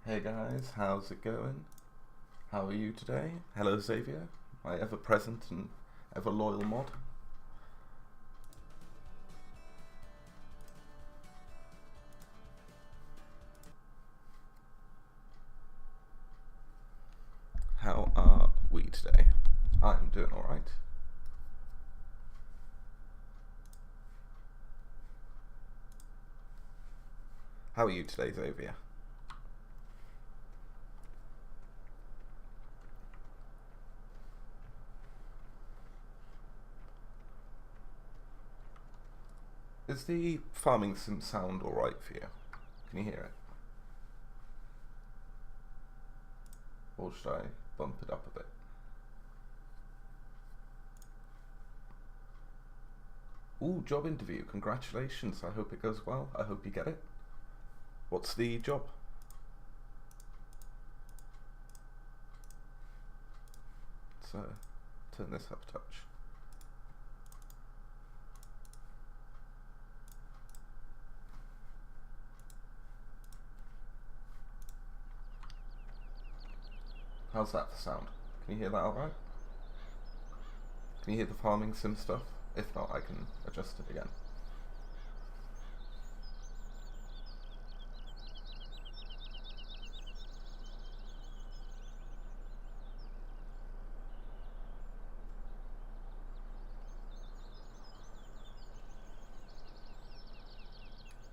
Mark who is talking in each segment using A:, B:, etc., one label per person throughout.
A: Hey guys, how's it going? How are you today? Hello Xavier, my ever-present and ever-loyal mod. How are we today? I'm doing alright. How are you today, Xavier? Is the farming sim sound alright for you? Can you hear it? Or should I bump it up a bit? Ooh, job interview, congratulations, I hope it goes well, I hope you get it. What's the job? So, turn this up a touch. How's that for sound? Can you hear that alright? Can you hear the farming sim stuff? If not, I can adjust it again.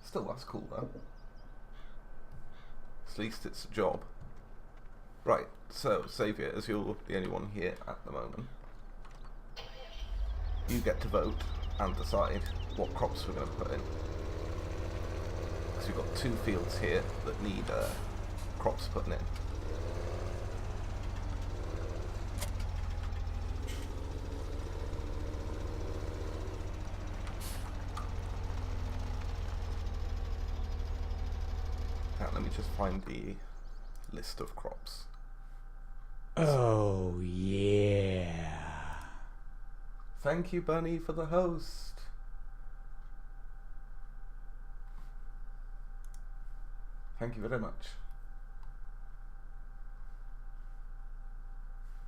A: Still, that's cool though. At least it's a job. Right, so Xavier, as you're the only one here at the moment, you get to vote and decide what crops we're going to put in. Because we've got two fields here that need crops putting in. Now, let me just find the list of crops.
B: Oh, yeah.
A: Thank you, Bunny, for the host. Thank you very much.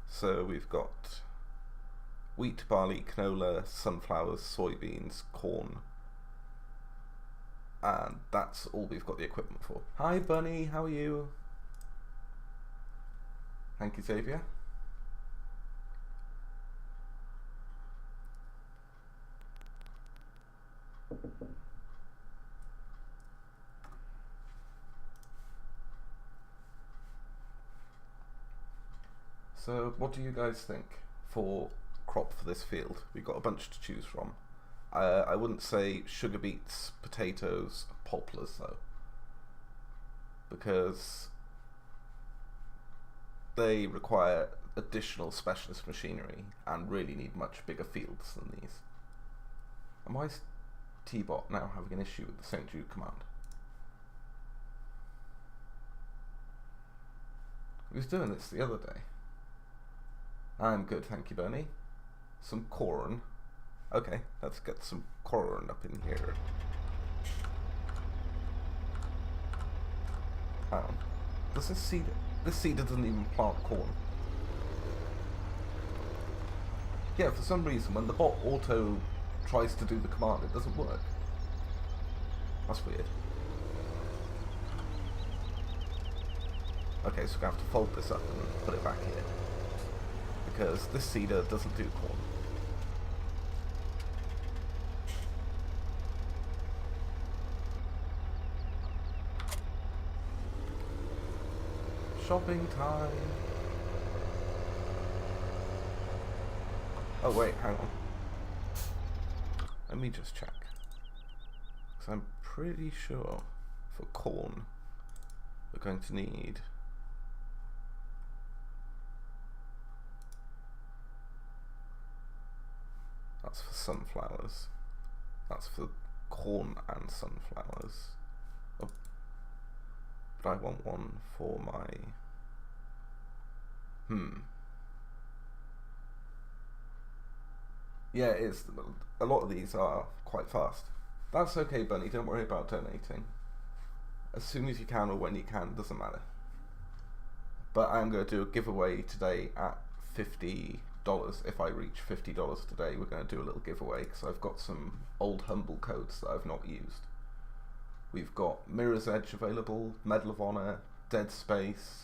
A: So we've got wheat, barley, canola, sunflowers, soybeans, corn. And that's all we've got the equipment for. Hi, Bunny, how are you? Thank you, Xavier. So, what do you guys think for crop for this field? We've got a bunch to choose from. I wouldn't say sugar beets, potatoes, poplars though, because they require additional specialist machinery and really need much bigger fields than these. And why is T-Bot now having an issue with the St. Jude command? He was doing this the other day. I'm good, thank you, Bernie. Some corn. Okay, let's get some corn up in here. Does this seed... This seeder doesn't even plant corn. Yeah, for some reason, when the bot auto tries to do the command, it doesn't work. That's weird. Okay, so we're going to have to fold this up and put it back here, because this seeder doesn't do corn. Shopping time. Oh wait, hang on. Let me just check. Because I'm pretty sure for corn we're going to need... That's for sunflowers. That's for corn and sunflowers. Oh. But I want one for my... Yeah, it is. A lot of these are quite fast. That's okay, Bunny, don't worry about donating. As soon as you can or when you can, doesn't matter. But I'm going to do a giveaway today at $50. If I reach $50 today, we're going to do a little giveaway because I've got some old Humble codes that I've not used. We've got Mirror's Edge available, Medal of Honor, Dead Space,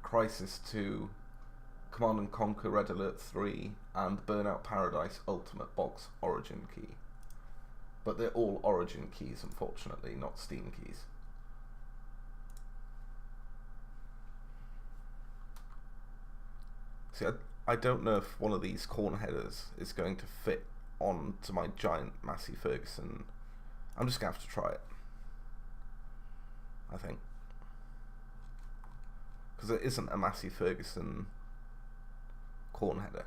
A: Crisis 2, Command & Conquer Red Alert 3, and Burnout Paradise Ultimate Box Origin Key. But they're all Origin keys, unfortunately, not Steam keys. See, I don't know if one of these corner headers is going to fit onto my giant Massey Ferguson. I'm just going to have to try it, I think. Because it isn't a Massey Ferguson corner header.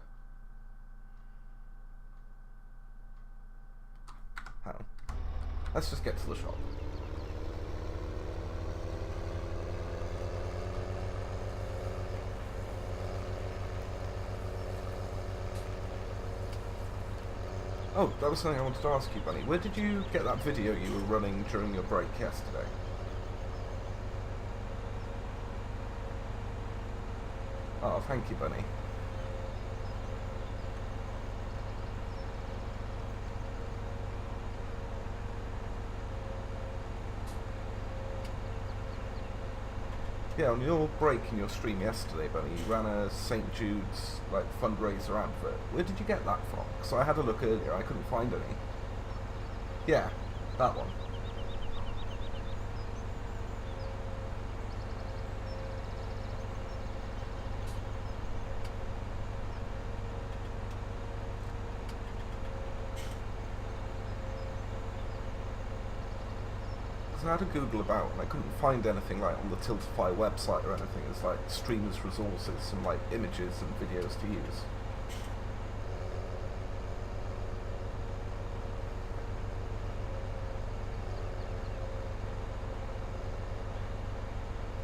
A: Hang on. Let's just get to the shop. Oh, that was something I wanted to ask you, Bunny. Where did you get that video you were running during your break yesterday? Oh, thank you, Bunny. Yeah, on your break in your stream yesterday, Bunny, you ran a St. Jude's fundraiser advert. Where did you get that from? Because I had a look earlier, I couldn't find any. Yeah, that one. I had to Google about and I couldn't find anything on the Tiltify website or anything. It's streamers resources and images and videos to use.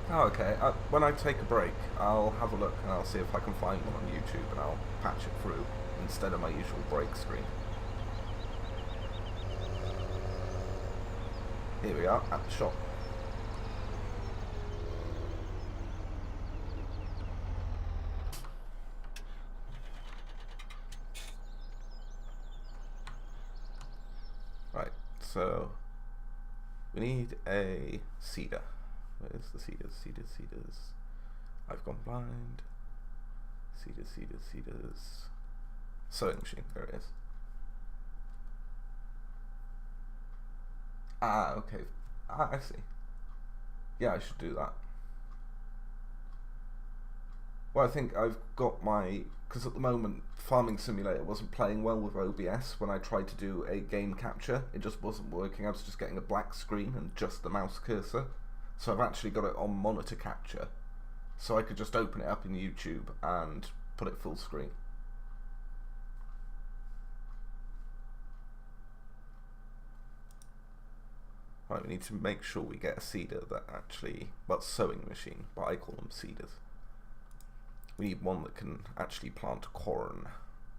A: Oh, okay. When I take a break, I'll have a look and I'll see if I can find one on YouTube and I'll patch it through instead of my usual break screen. Here we are, at the shop. Right, so we need a cedar. Where's the cedars? Cedars. I've gone blind. Cedars. Sewing machine, there it is. Ah, okay. Ah, I see. Yeah, I should do that. Well, I think I've got my... Because at the moment, Farming Simulator wasn't playing well with OBS. When I tried to do a game capture, it just wasn't working. I was just getting a black screen and just the mouse cursor. So I've actually got it on monitor capture. So I could just open it up in YouTube and put it full screen. Right, we need to make sure we get a cedar that actually, well, sewing machine, but I call them cedars. We need one that can actually plant corn.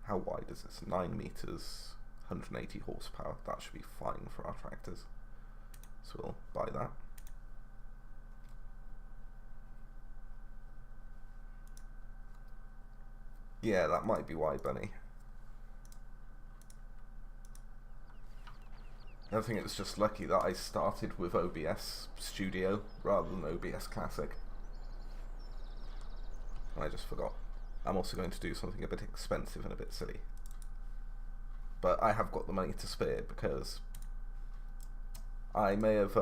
A: How wide is this? 9 meters, 180 horsepower. That should be fine for our tractors. So we'll buy that. Yeah, that might be why, Bunny. I think it's just lucky that I started with OBS Studio rather than OBS Classic. And I just forgot. I'm also going to do something a bit expensive and a bit silly. But I have got the money to spare because I may have,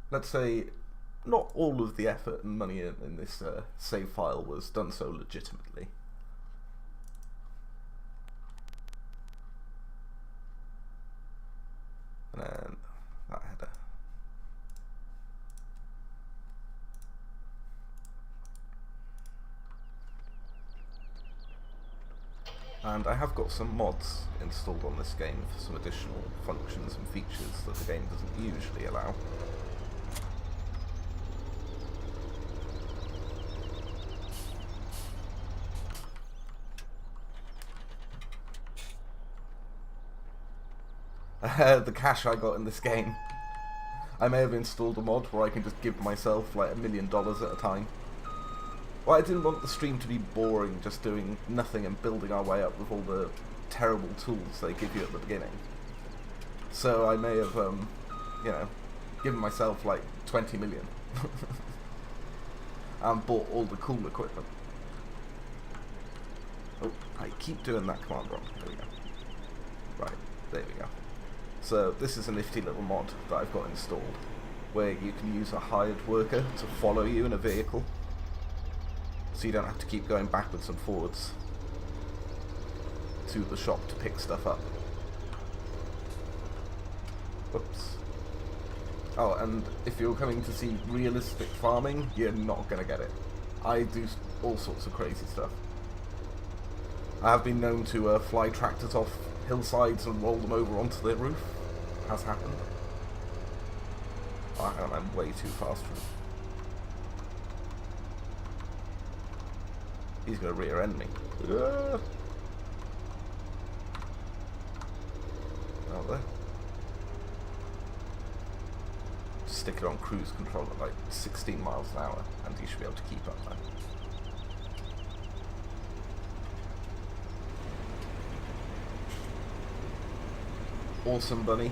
A: let's say, not all of the effort and money in this save file was done so legitimately. And then that header. And I have got some mods installed on this game for some additional functions and features that the game doesn't usually allow. The cash I got in this game. I may have installed a mod where I can just give myself like $1 million at a time. Well, I didn't want the stream to be boring, just doing nothing and building our way up with all the terrible tools they give you at the beginning. So I may have, you know, given myself like 20 million and bought all the cool equipment. Oh, I keep doing that command wrong. There we go. Right, there we go. So this is a nifty little mod that I've got installed, where you can use a hired worker to follow you in a vehicle, so you don't have to keep going backwards and forwards to the shop to pick stuff up. Whoops. Oh, and if you're coming to see realistic farming, you're not going to get it. I do all sorts of crazy stuff. I have been known to fly tractors off hillsides and roll them over onto their roof. Has happened. Oh, hang on, I'm way too fast for him. He's going to rear end me. Oh, there. Stick it on cruise control at like 16 miles an hour and you should be able to keep up there. Awesome, Bunny.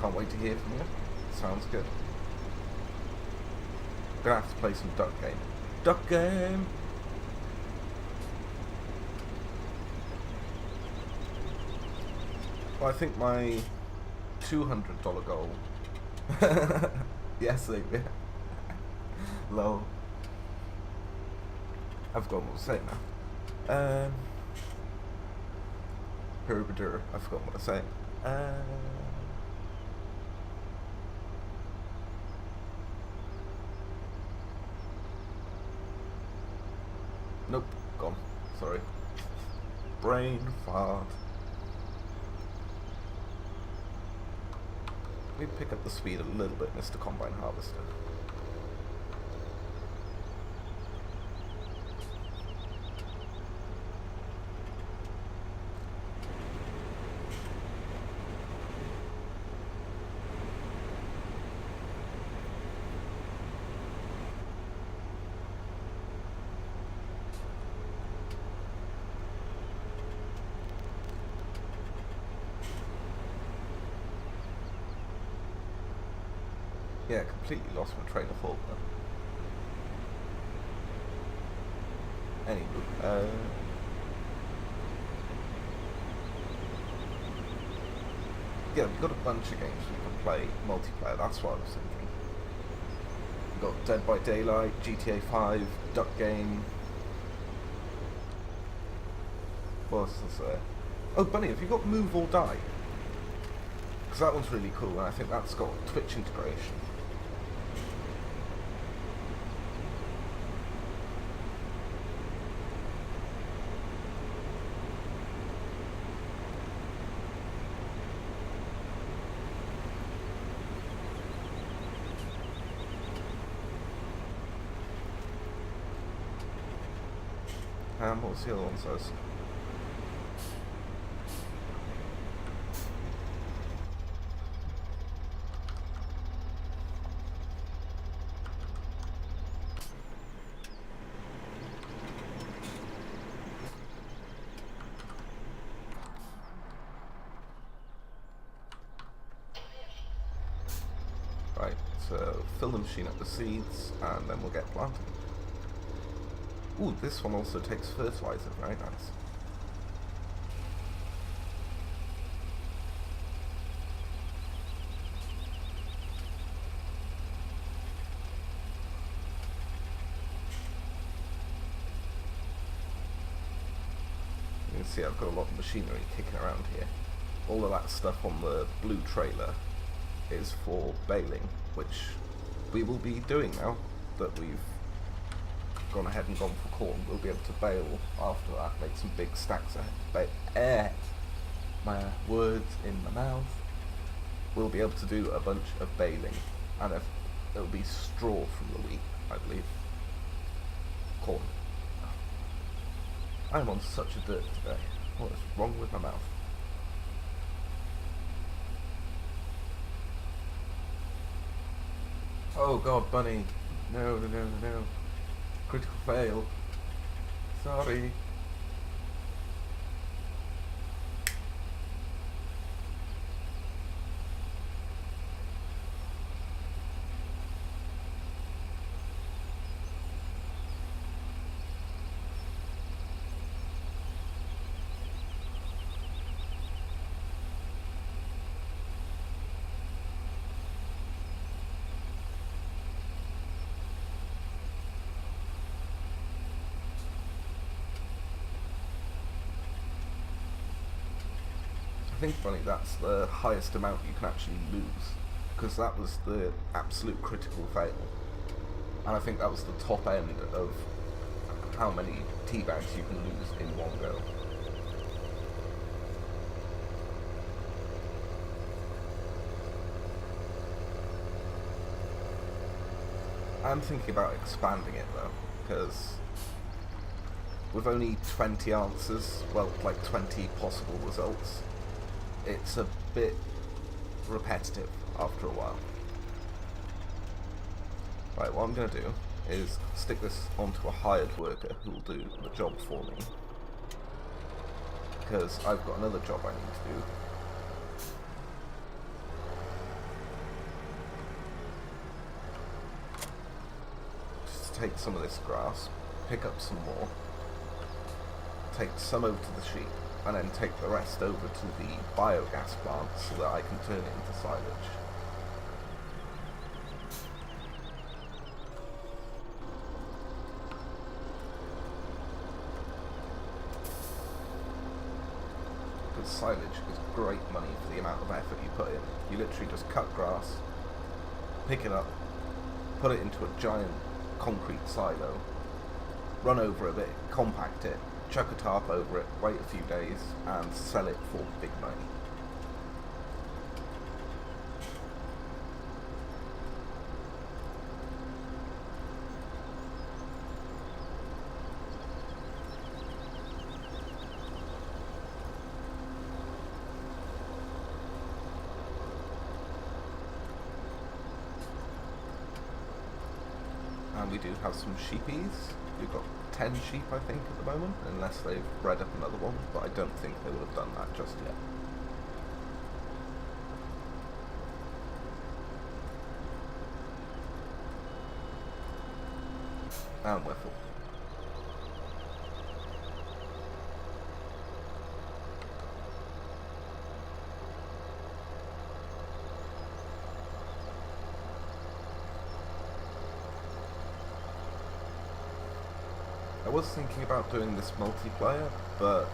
A: Can't wait to hear from you. Sounds good. Gonna have to play some duck game. Duck game! Well, I think my $200 goal. Yes, yeah. Lol. I've got what to say now. Herbidur. I forgot what to say. Nope, gone. Sorry. Brain fart. Let me pick up the speed a little bit, Mr. Combine Harvester. Yeah, completely lost my train of thought then. Anywho, yeah, we've got a bunch of games we can play multiplayer, that's what I was thinking. We've got Dead by Daylight, GTA 5, Duck Game. What else is there? Oh, Bunny, have you got Move or Die? Because that one's really cool, and I think that's got Twitch integration. What was the other one says? Right, so fill the machine up with seeds and then we'll get planting. Ooh, this one also takes fertilizer, very nice. You can see I've got a lot of machinery kicking around here. All of that stuff on the blue trailer is for baling, which we will be doing now that we've gone ahead and gone for corn. We'll be able to bale after that, make some big stacks of my words in my mouth. We'll be able to do a bunch of baling, and it'll be straw from the wheat, I believe. Corn. I'm on such a dirt today. What is wrong with my mouth? Oh god, Bunny. No. Critical fail. Sorry. I think, funny, that's the highest amount you can actually lose, because that was the absolute critical fail, and I think that was the top end of how many teabags you can lose in one go. I'm thinking about expanding it though, because with only 20 answers, well, like 20 possible results, it's a bit repetitive after a while. Right, what I'm going to do is stick this onto a hired worker who will do the job for me, because I've got another job I need to do. Just take some of this grass, pick up some more, take some over to the sheep, and then take the rest over to the biogas plant so that I can turn it into silage. Because silage is great money for the amount of effort you put in. You literally just cut grass, pick it up, put it into a giant concrete silo, run over a bit, compact it, chuck a tarp over it, wait a few days, and sell it for big money. And we do have some sheepies. We've got 10 sheep, I think, at the moment, unless they've bred up another one, but I don't think they would have done that just yet. And we're full. I was thinking about doing this multiplayer, but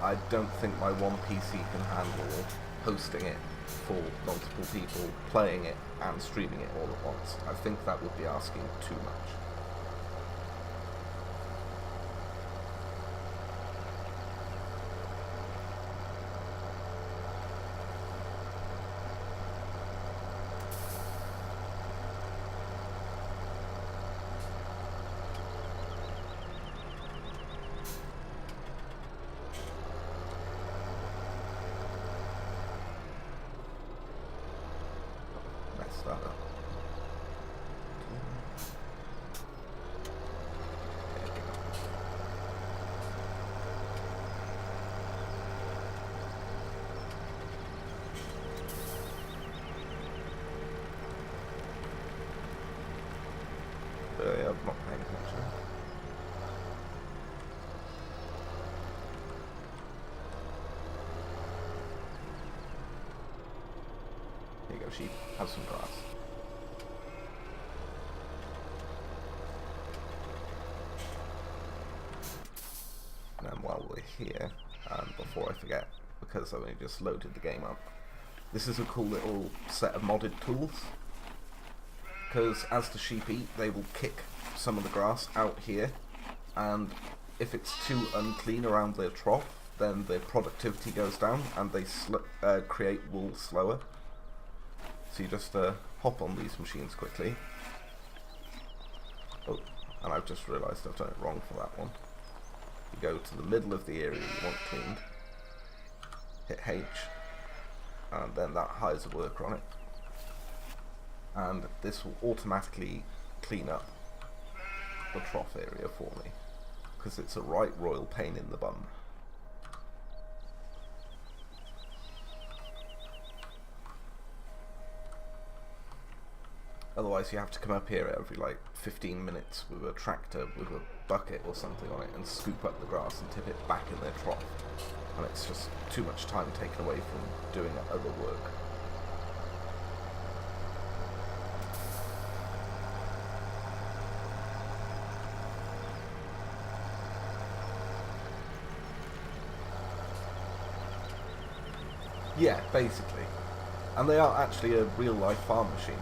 A: I don't think my one PC can handle hosting it for multiple people, playing it and streaming it all at once. I think that would be asking too much. That up. Yeah, I'm not paying attention. Here you go, sheep. Have some grass. And then while we're here, before I forget, because I've only just loaded the game up, this is a cool little set of modded tools. Because as the sheep eat, they will kick some of the grass out here, and if it's too unclean around their trough, then their productivity goes down and they create wool slower. So you just hop on these machines quickly. Oh, and I've just realised I've done it wrong for that one. You go to the middle of the area you want cleaned, hit H, and then that hires a worker on it. And this will automatically clean up the trough area for me, because it's a right royal pain in the bum. Otherwise you have to come up here every like 15 minutes with a tractor with a bucket or something on it and scoop up the grass and tip it back in their trough. And it's just too much time taken away from doing other work. Yeah, basically. And they are actually a real-life farm machine.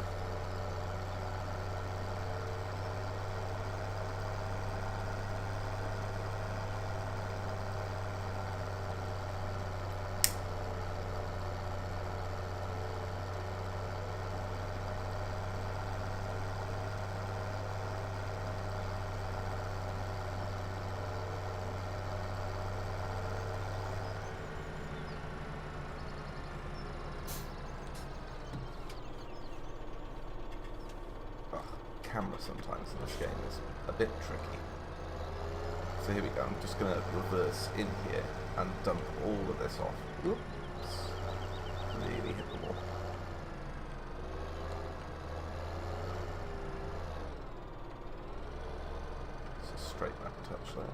A: Camera sometimes in this game is a bit tricky. So here we go, I'm just going to reverse in here and dump all of this off. Oops. Really hit the wall. So straighten up a touch there.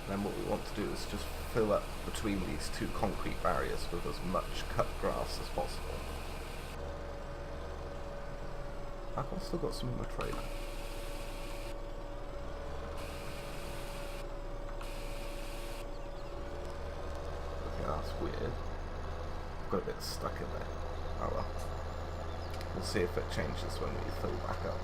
A: Then what we want to do is just fill up between these two concrete barriers with as much cut grass as possible. I've still got some in my trailer. Okay, that's weird. I've got a bit stuck in there. Oh well. We'll see if it changes when we fill back up.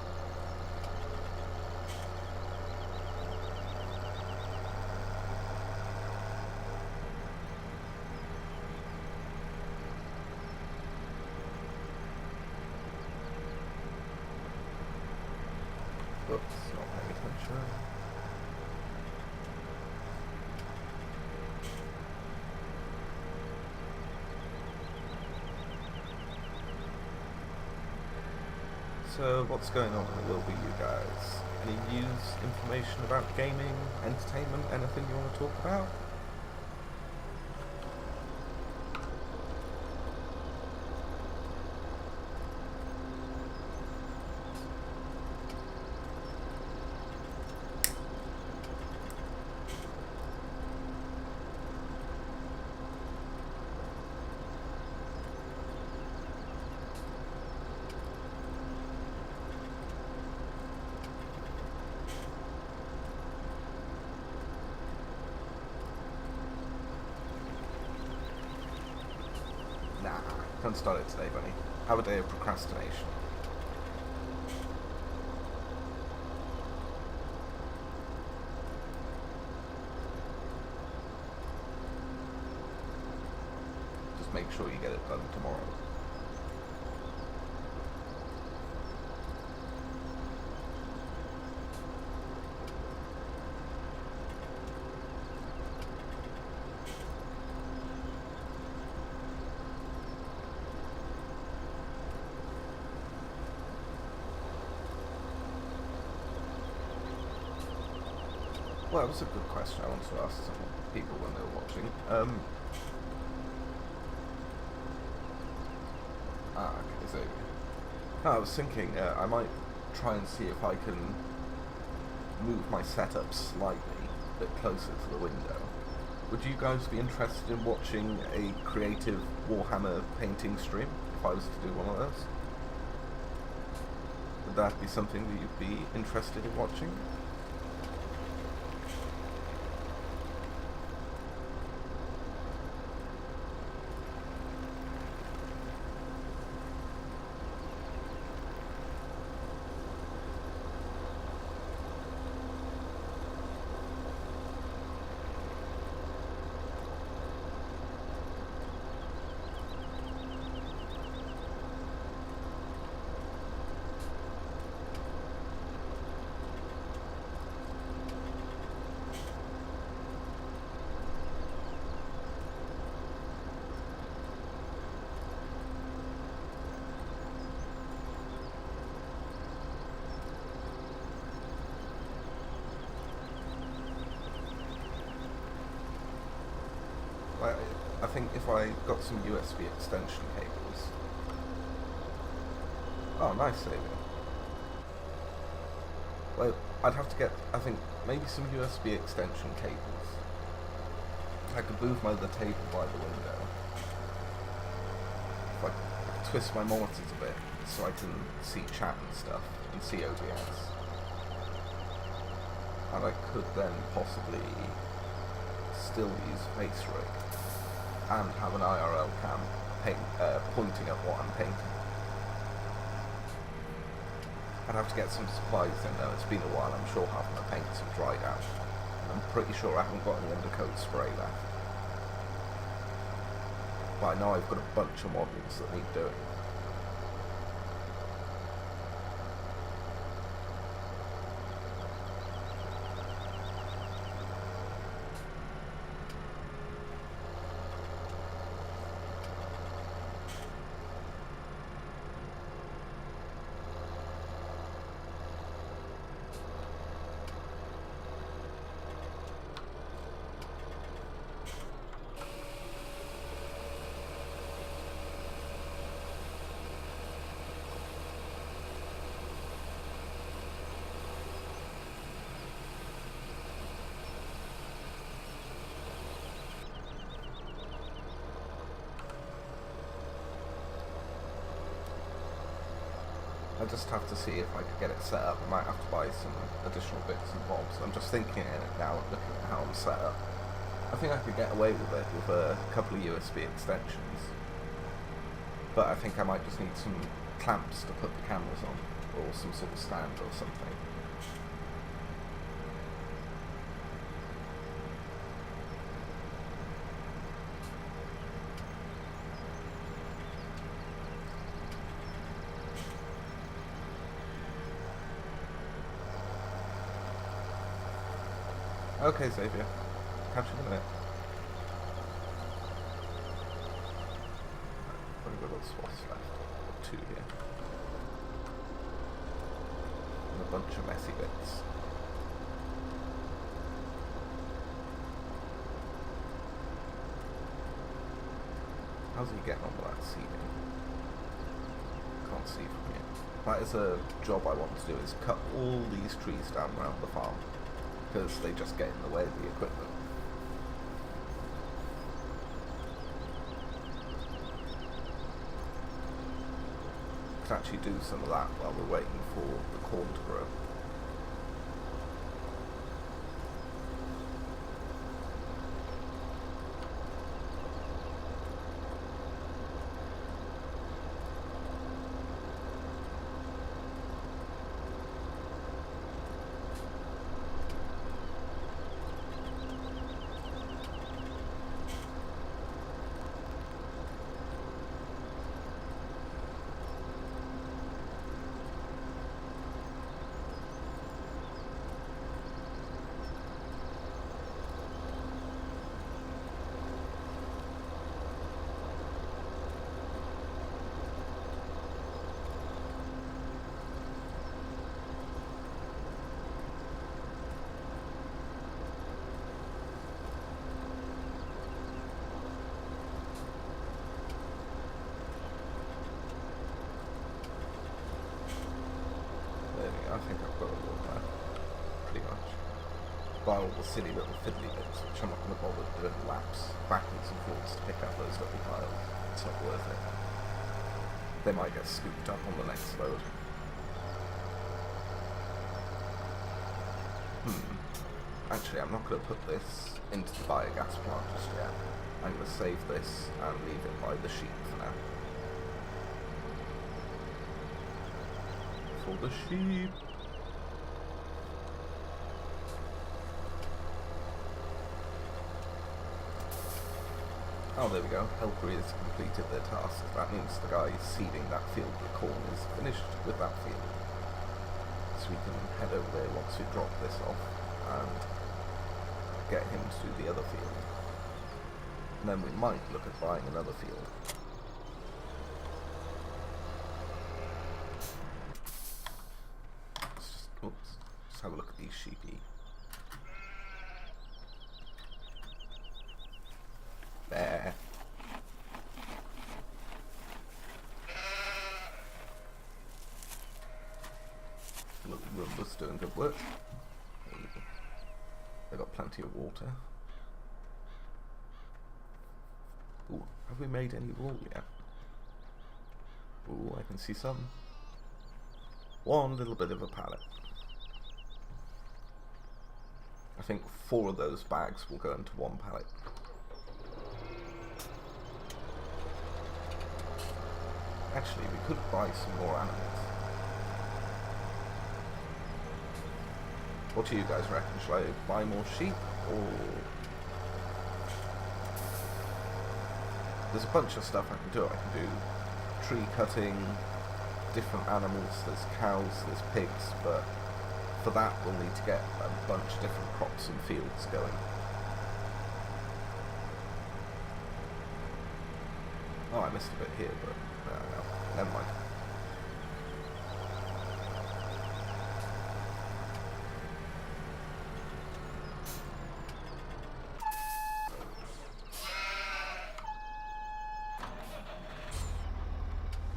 A: Oops, not paying attention. So, what's going on in the world with you guys? Any news, information about gaming, entertainment, anything you want to talk about? Nah, can't start it today, bunny. Have a day of procrastination. Just make sure you get it done tomorrow. Well, that was a good question I wanted to ask some people when they were watching. Okay, so... No, I was thinking I might try and see if I can move my setup slightly a bit closer to the window. Would you guys be interested in watching a creative Warhammer painting stream, if I was to do one of those? Would that be something that you'd be interested in watching? I think if I got some USB extension cables... Oh, nice saving. Well, I'd have to get, I think, maybe some USB extension cables. I could move my other table by the window. If I could twist my monitors a bit so I can see chat and stuff and see OBS. And I could then possibly still use FaceRig and have an IRL cam pointing at what I'm painting. I'd have to get some supplies in though, it's been a while, I'm sure having my paints have dried out. I'm pretty sure I haven't got any undercoat spray left. But I know I've got a bunch of models that need doing. I just have to see if I could get it set up. I might have to buy some additional bits and bobs. I'm just thinking in it now, looking at how I'm set up. I think I could get away with it with a couple of USB extensions. But I think I might just need some clamps to put the cameras on, or some sort of stand or something. Okay, Xavier. Catch you in a minute. I've only got little swaths left. Got 2 here. And a bunch of messy bits. How's he getting on with that seeding? Can't see from here. That is a job I want to do, is cut all these trees down around the farm. Because they just get in the way of the equipment. Could actually do some of that while we're waiting for the corn to grow. I think I've got it all there, pretty much. By all the silly little fiddly bits, which I'm not going to bother doing laps backwards and forwards to pick up those little piles. It's not worth it. They might get scooped up on the next load. Actually, I'm not going to put this into the biogas plant just yet. I'm going to save this and leave it by the sheep for now. For the sheep. Oh, there we go. Helper has completed their task. That means the guy seeding that field with corn is finished with that field. So we can head over there once we drop this off and get him to the other field. And then we might look at buying another field. Let's have a look at these sheepy. There. was doing good work. They got plenty of water. Ooh, have we made any wool yet? Ooh, I can see some. One little bit of a pallet. I think 4 of those bags will go into one pallet. Actually, we could buy some more animals. What do you guys reckon? Should I buy more sheep, or... There's a bunch of stuff I can do. I can do tree cutting, different animals, there's cows, there's pigs, but for that we'll need to get a bunch of different crops and fields going. Oh, I missed a bit here, but no, never mind.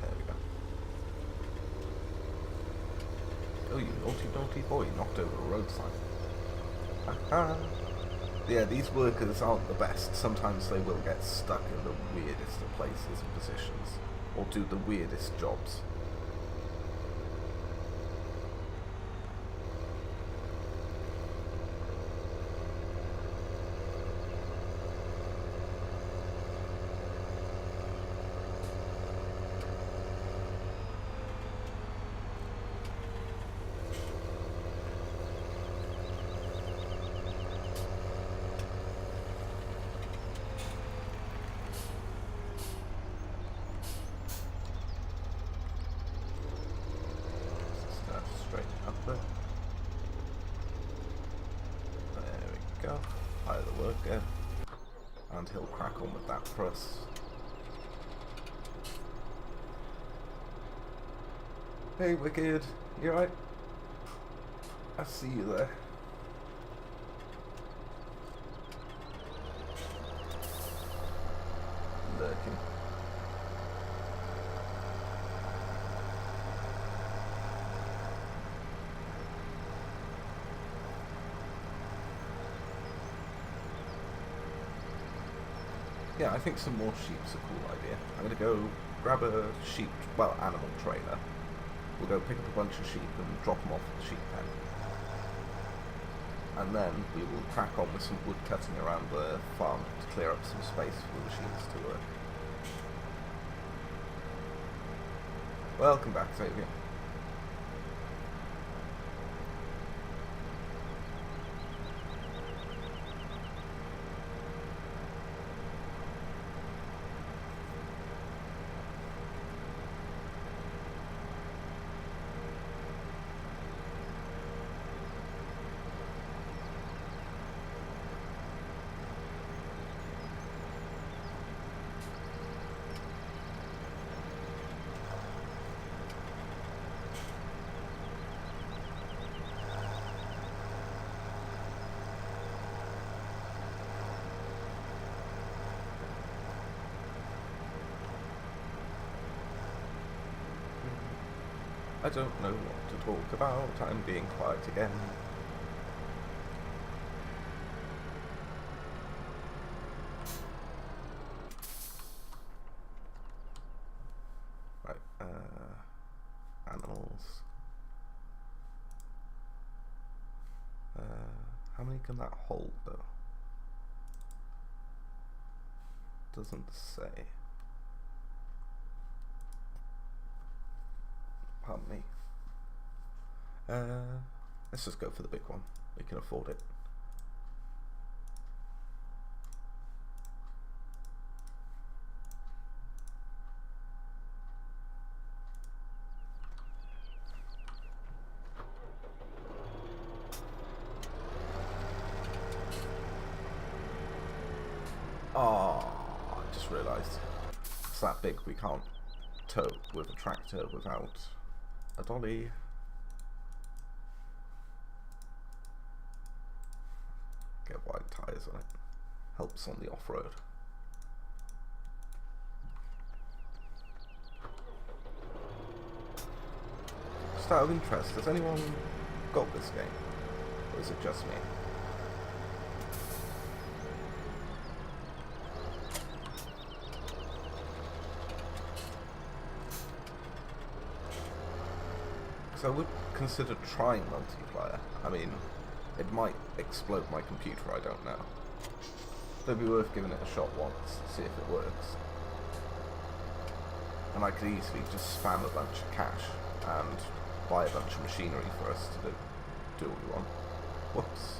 A: There we go. Oh, you naughty boy, knocked over a road sign. Aha! Yeah, these workers aren't the best. Sometimes they will get stuck in the weirdest of places and positions, or do the weirdest jobs. There we go. Hire the worker. And he'll crack on with that for us. Hey, Wicked. You alright? I see you there. Lurking. Yeah, I think some more sheep's a cool idea. I'm going to go grab a sheep, well, animal trailer. We'll go pick up a bunch of sheep and drop them off at the sheep pen. And then we will crack on with some wood cutting around the farm to clear up some space for the machines to work. Welcome back, Xavier. I don't know what to talk about. I'm being quiet again. Right, animals. How many can that hold, though? Doesn't say. Pardon me. Let's just go for the big one. We can afford it. Oh, I just realised it's that big we can't tow with a tractor without a dolly. Get wide tyres on it. Helps on the off-road. Just out of interest, does anyone got this game? Or is it just me? Because I would consider trying multiplayer. I mean, it might explode my computer, I don't know. It'd be worth giving it a shot once, see if it works. And I could easily just spam a bunch of cash and buy a bunch of machinery for us to do what we want. Whoops.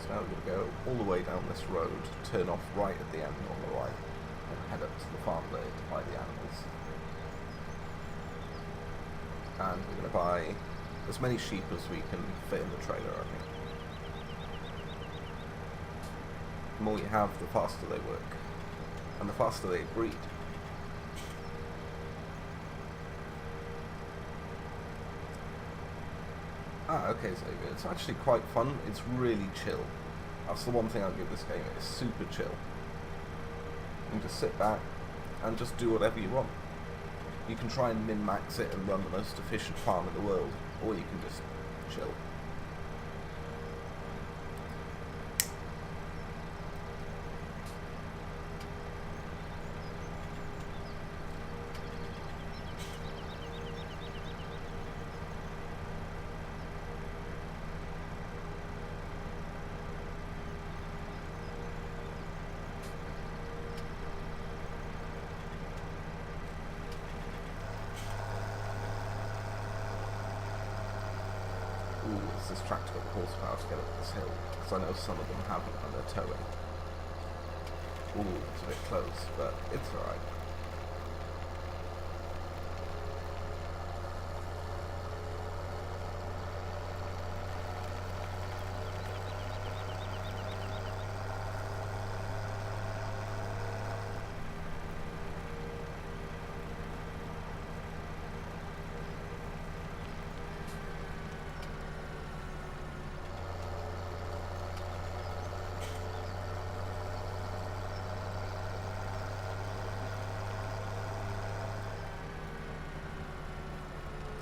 A: So now we're going to go all the way down this road, turn off right at the end on the right, and head up to the farm there to buy the animals. And we're going to buy as many sheep as we can fit in the trailer, I think. The more you have, the faster they work, and the faster they breed. Ah, okay, Xavier, it's actually quite fun. It's really chill. That's the one thing I'll give this game. It's super chill. You can just sit back and just do whatever you want. You can try and min-max it and run the most efficient farm in the world, or you can just chill. Ooh, is this tractor got the horsepower to get up this hill? Because I know some of them haven't and they're towing. Ooh, it's a bit close, but it's alright.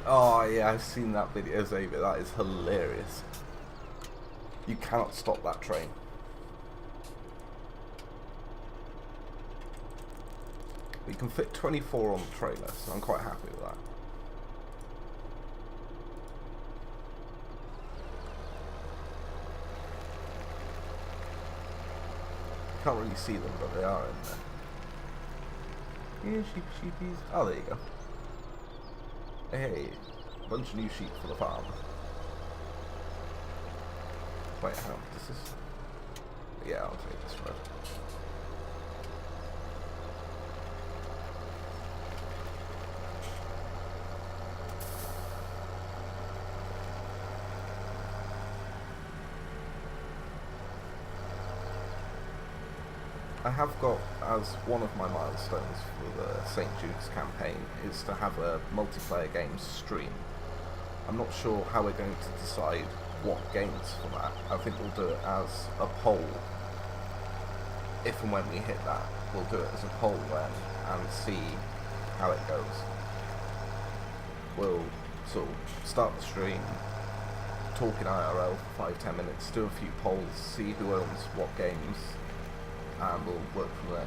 A: Oh yeah, I've seen that video, Xavier. That is hilarious. You cannot stop that train. We can fit 24 on the trailer, so I'm quite happy with that. Can't really see them, but they are in there. Yeah, sheepies. Oh, there you go. Hey, a bunch of new sheep for the farm. Wait, how does this? Yeah, I'll take this road. I have got, as one of my milestones for the St. Jude's campaign, is to have a multiplayer games stream. I'm not sure how we're going to decide what games for that. I think we'll do it as a poll. If and when we hit that, we'll do it as a poll then, and see how it goes. We'll sort of start the stream, talk in IRL for 5-10 minutes, do a few polls, see who owns what games, and we'll work from there.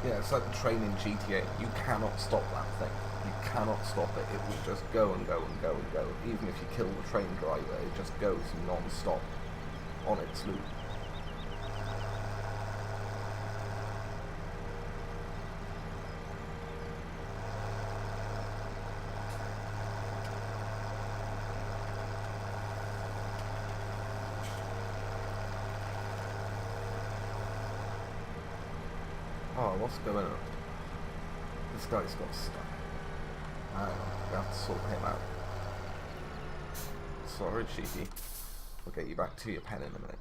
A: Yeah, it's like the train in GTA. You cannot stop that thing. You cannot stop it. It will just go and go and go and go. Even if you kill the train driver, it just goes non-stop on its loop. car. What's going on? This guy's got stuck. We have to sort him out. Sorry, cheeky. We'll get you back to your pen in a minute.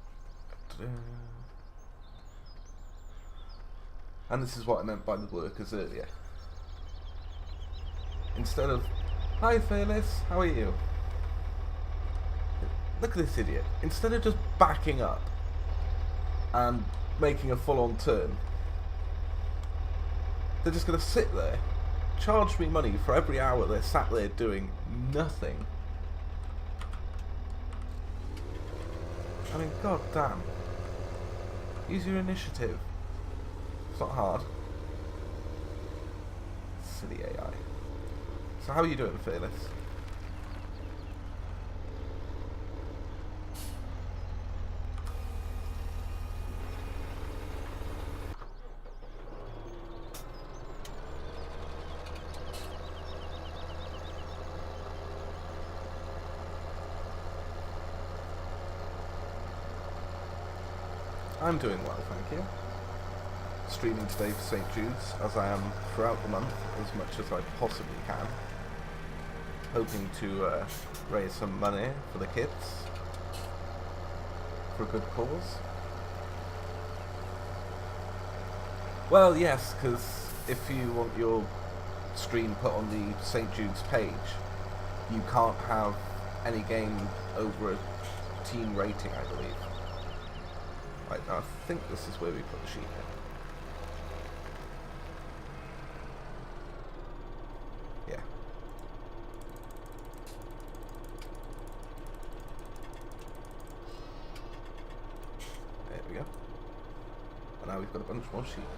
A: And this is what I meant by the workers earlier. Instead of, "Hi Fearless, how are you?" Look at this idiot. Instead of just backing up and making a full-on turn, they're just going to sit there, charge me money for every hour they're sat there doing nothing. I mean, god damn. Use your initiative. It's not hard. Silly AI. So how are you doing, Fearless? I'm doing well, thank you. Streaming today for St. Jude's, as I am throughout the month, as much as I possibly can. Hoping to raise some money for the kids, for a good cause. Well, yes, because if you want your stream put on the St. Jude's page, you can't have any game over a teen rating, I believe. Right, now I think this is where we put the sheep in. Yeah. There we go. And now we've got a bunch more sheep.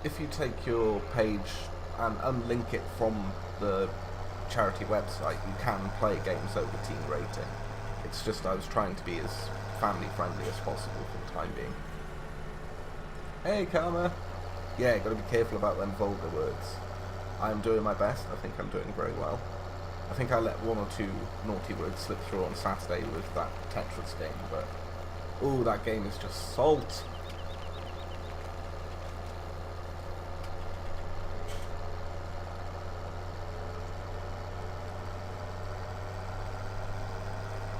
A: If you take your page and unlink it from the charity website, you can play games over teen rating. It's just I was trying to be as family friendly as possible for the time being. Hey Karma! Yeah, gotta be careful about them vulgar words. I'm doing my best. I think I'm doing very well. I think I let one or two naughty words slip through on Saturday with that Tetris game, but ooh, that game is just salt.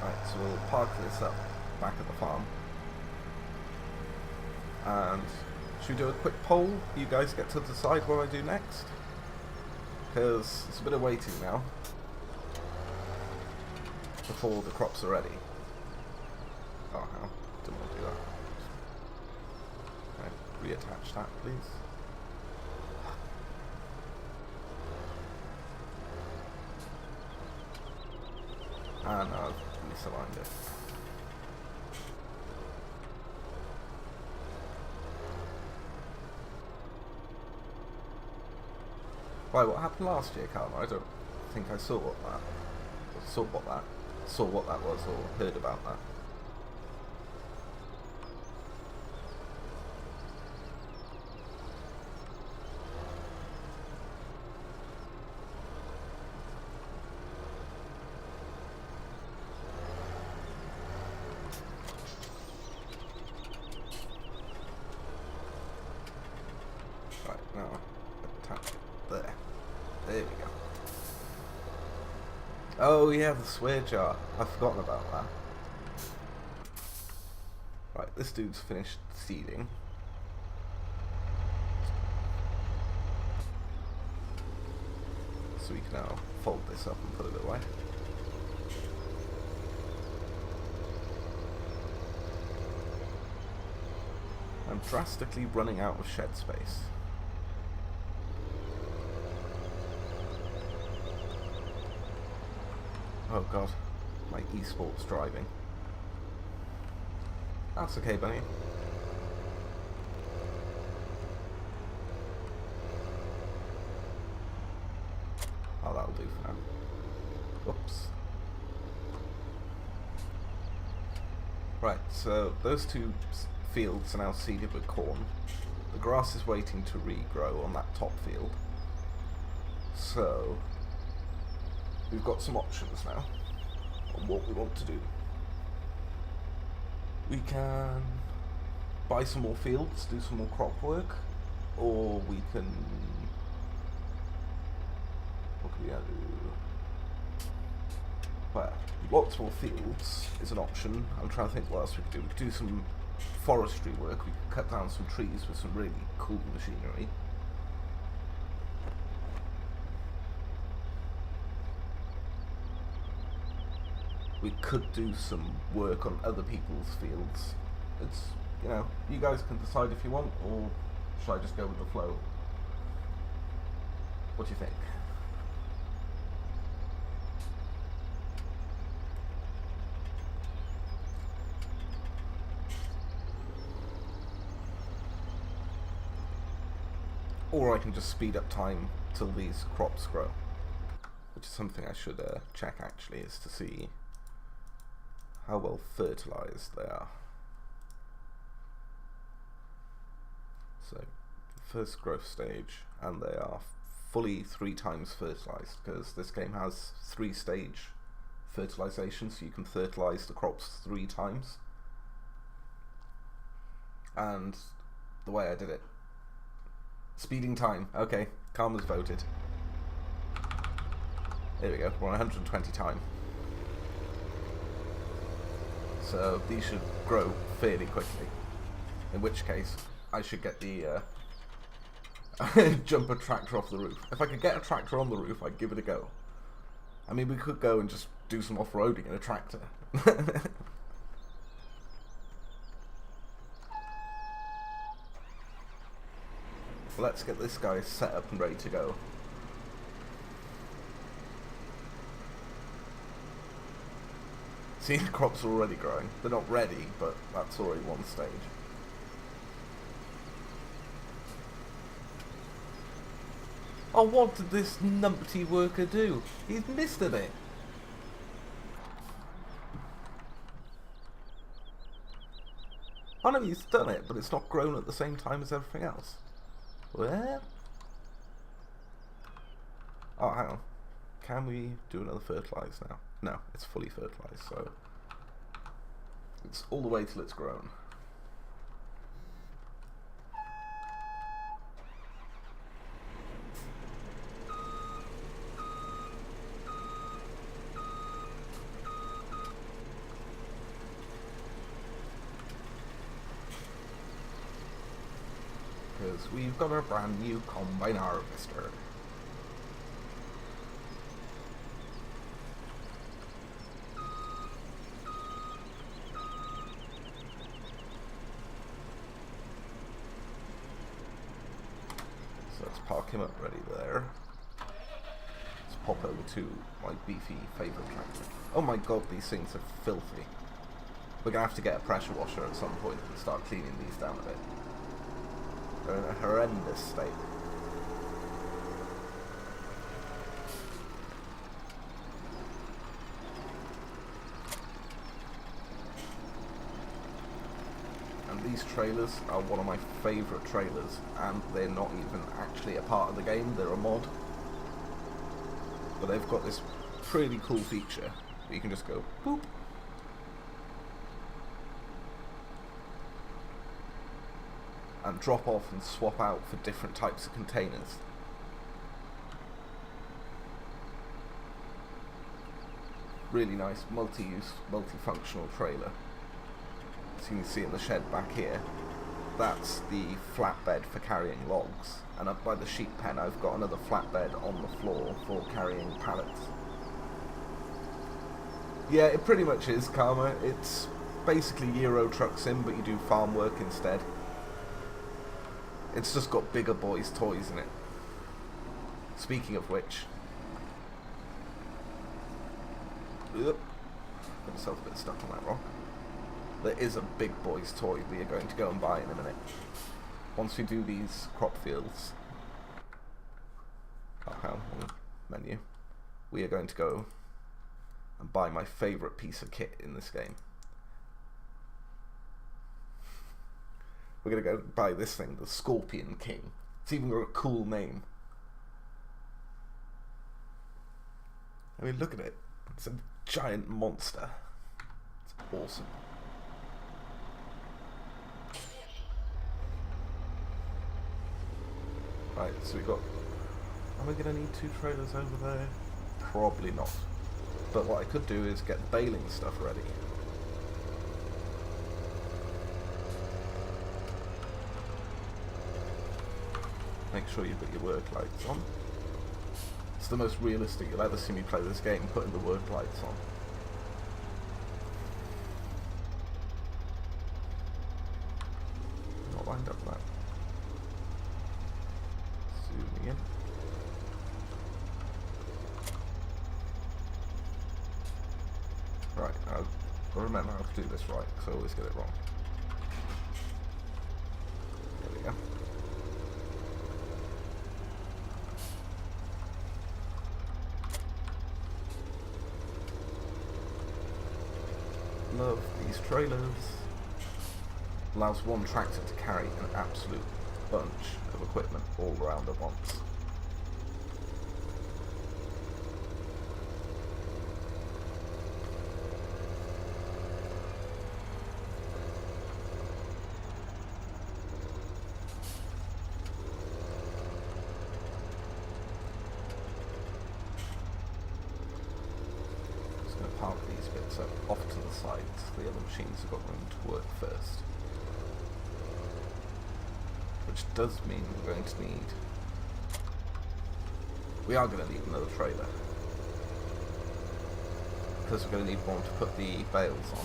A: Right, so we'll park this up back at the farm. And should we do a quick poll? You guys get to decide what I do next. Because it's a bit of waiting now before the crops are ready. Oh, hell. Didn't want to do that. Right, reattach that, please. And I've misaligned it. Right, what happened last year, Karma? I don't think I saw what that was or heard about that. Right, now attach it there. There we go. Oh yeah, the swear jar. I've forgotten about that. Right, this dude's finished seeding. So we can now fold this up and put it away. I'm drastically running out of shed space. Oh god, my esports driving. That's okay, bunny. Oh, that'll do for now. Whoops. Right, so those two fields are now seeded with corn. The grass is waiting to regrow on that top field. So we've got some options now on what we want to do. We can buy some more fields, do some more crop work, or we can... What can we do? Well, lots more fields is an option. I'm trying to think what else we could do. We could do some forestry work. We could cut down some trees with some really cool machinery. We could do some work on other people's fields. It's, you know, you guys can decide if you want, or should I just go with the flow? What do you think? Or I can just speed up time till these crops grow, which is something I should check actually, is to see how well fertilized they are. So, first growth stage, and they are fully 3 times fertilized, because this game has 3-stage fertilization, so you can fertilize the crops 3 times. And the way I did it, speeding time, okay, Karma's voted. There we go, we're on 120 time. So these should grow fairly quickly. In which case, I should get the jumper tractor off the roof. If I could get a tractor on the roof, I'd give it a go. I mean, we could go and just do some off-roading in a tractor. Let's get this guy set up and ready to go. See, the crops are already growing. They're not ready, but that's already one stage. Oh, what did this numpty worker do? He's missed a bit. Oh no, he's done it, but it's not grown at the same time as everything else. Where? Oh, hang on. Can we do another fertilise now? No, it's fully fertilised, so it's all the way till it's grown. Because we've got a brand new combine harvester. So let's park him up ready there. Let's pop over to my beefy favourite tractor. Oh my god, these things are filthy. We're going to have to get a pressure washer at some point and start cleaning these down a bit. They're in a horrendous state. And these trailers are one of my favourite trailers, and they're not even actually a part of the game, they're a mod. But they've got this pretty cool feature where you can just go boop. And drop off and swap out for different types of containers. Really nice multi-use, multifunctional trailer. As you can see in the shed back here, that's the flatbed for carrying logs. And up by the sheep pen I've got another flatbed on the floor for carrying pallets. Yeah, it pretty much is, Karma. It's basically Euro Truck Sim, but you do farm work instead. It's just got bigger boys' toys in it. Speaking of which... Got myself a bit stuck on that rock. There is a big boy's toy we are going to go and buy in a minute. Once we do these crop fields... Oh, hell, menu. We are going to go and buy my favourite piece of kit in this game. We're going to go buy this thing, the Scorpion King. It's even got a cool name. I mean, look at it. It's a giant monster. It's awesome. Right, so we got... Am I going to need 2 trailers over there? Probably not. But what I could do is get the baling stuff ready. Make sure you've got your work lights on. It's the most realistic you'll ever see me play this game, putting the work lights on. Not lined up now. Zooming in. Right, I've got to remember how to do this right, because I always get it wrong. There we go. Love these trailers. Allows one tractor to carry an absolute bunch of equipment all around at once. Park these bits up off to the side so the other machines have got room to work first. Which does mean we're going to need... We are going to need another trailer. Because we're going to need one to put the bales on.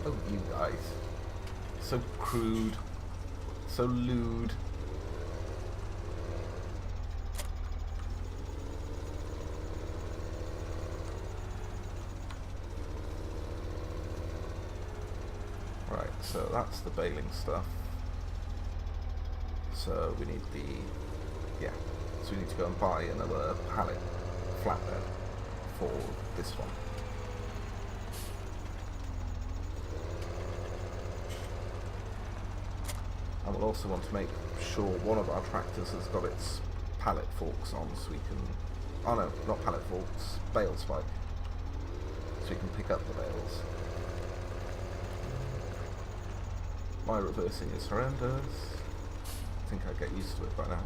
A: Oh, you guys. So crude. So lewd. Right, so that's the baling stuff. So we need the... Yeah. So we need to go and buy another pallet flatbed for this one. And we'll also want to make sure one of our tractors has got its pallet forks on so we can... Oh no, not pallet forks, bale spike. So we can pick up the bales. My reversing is horrendous. I think I'll get used to it by now.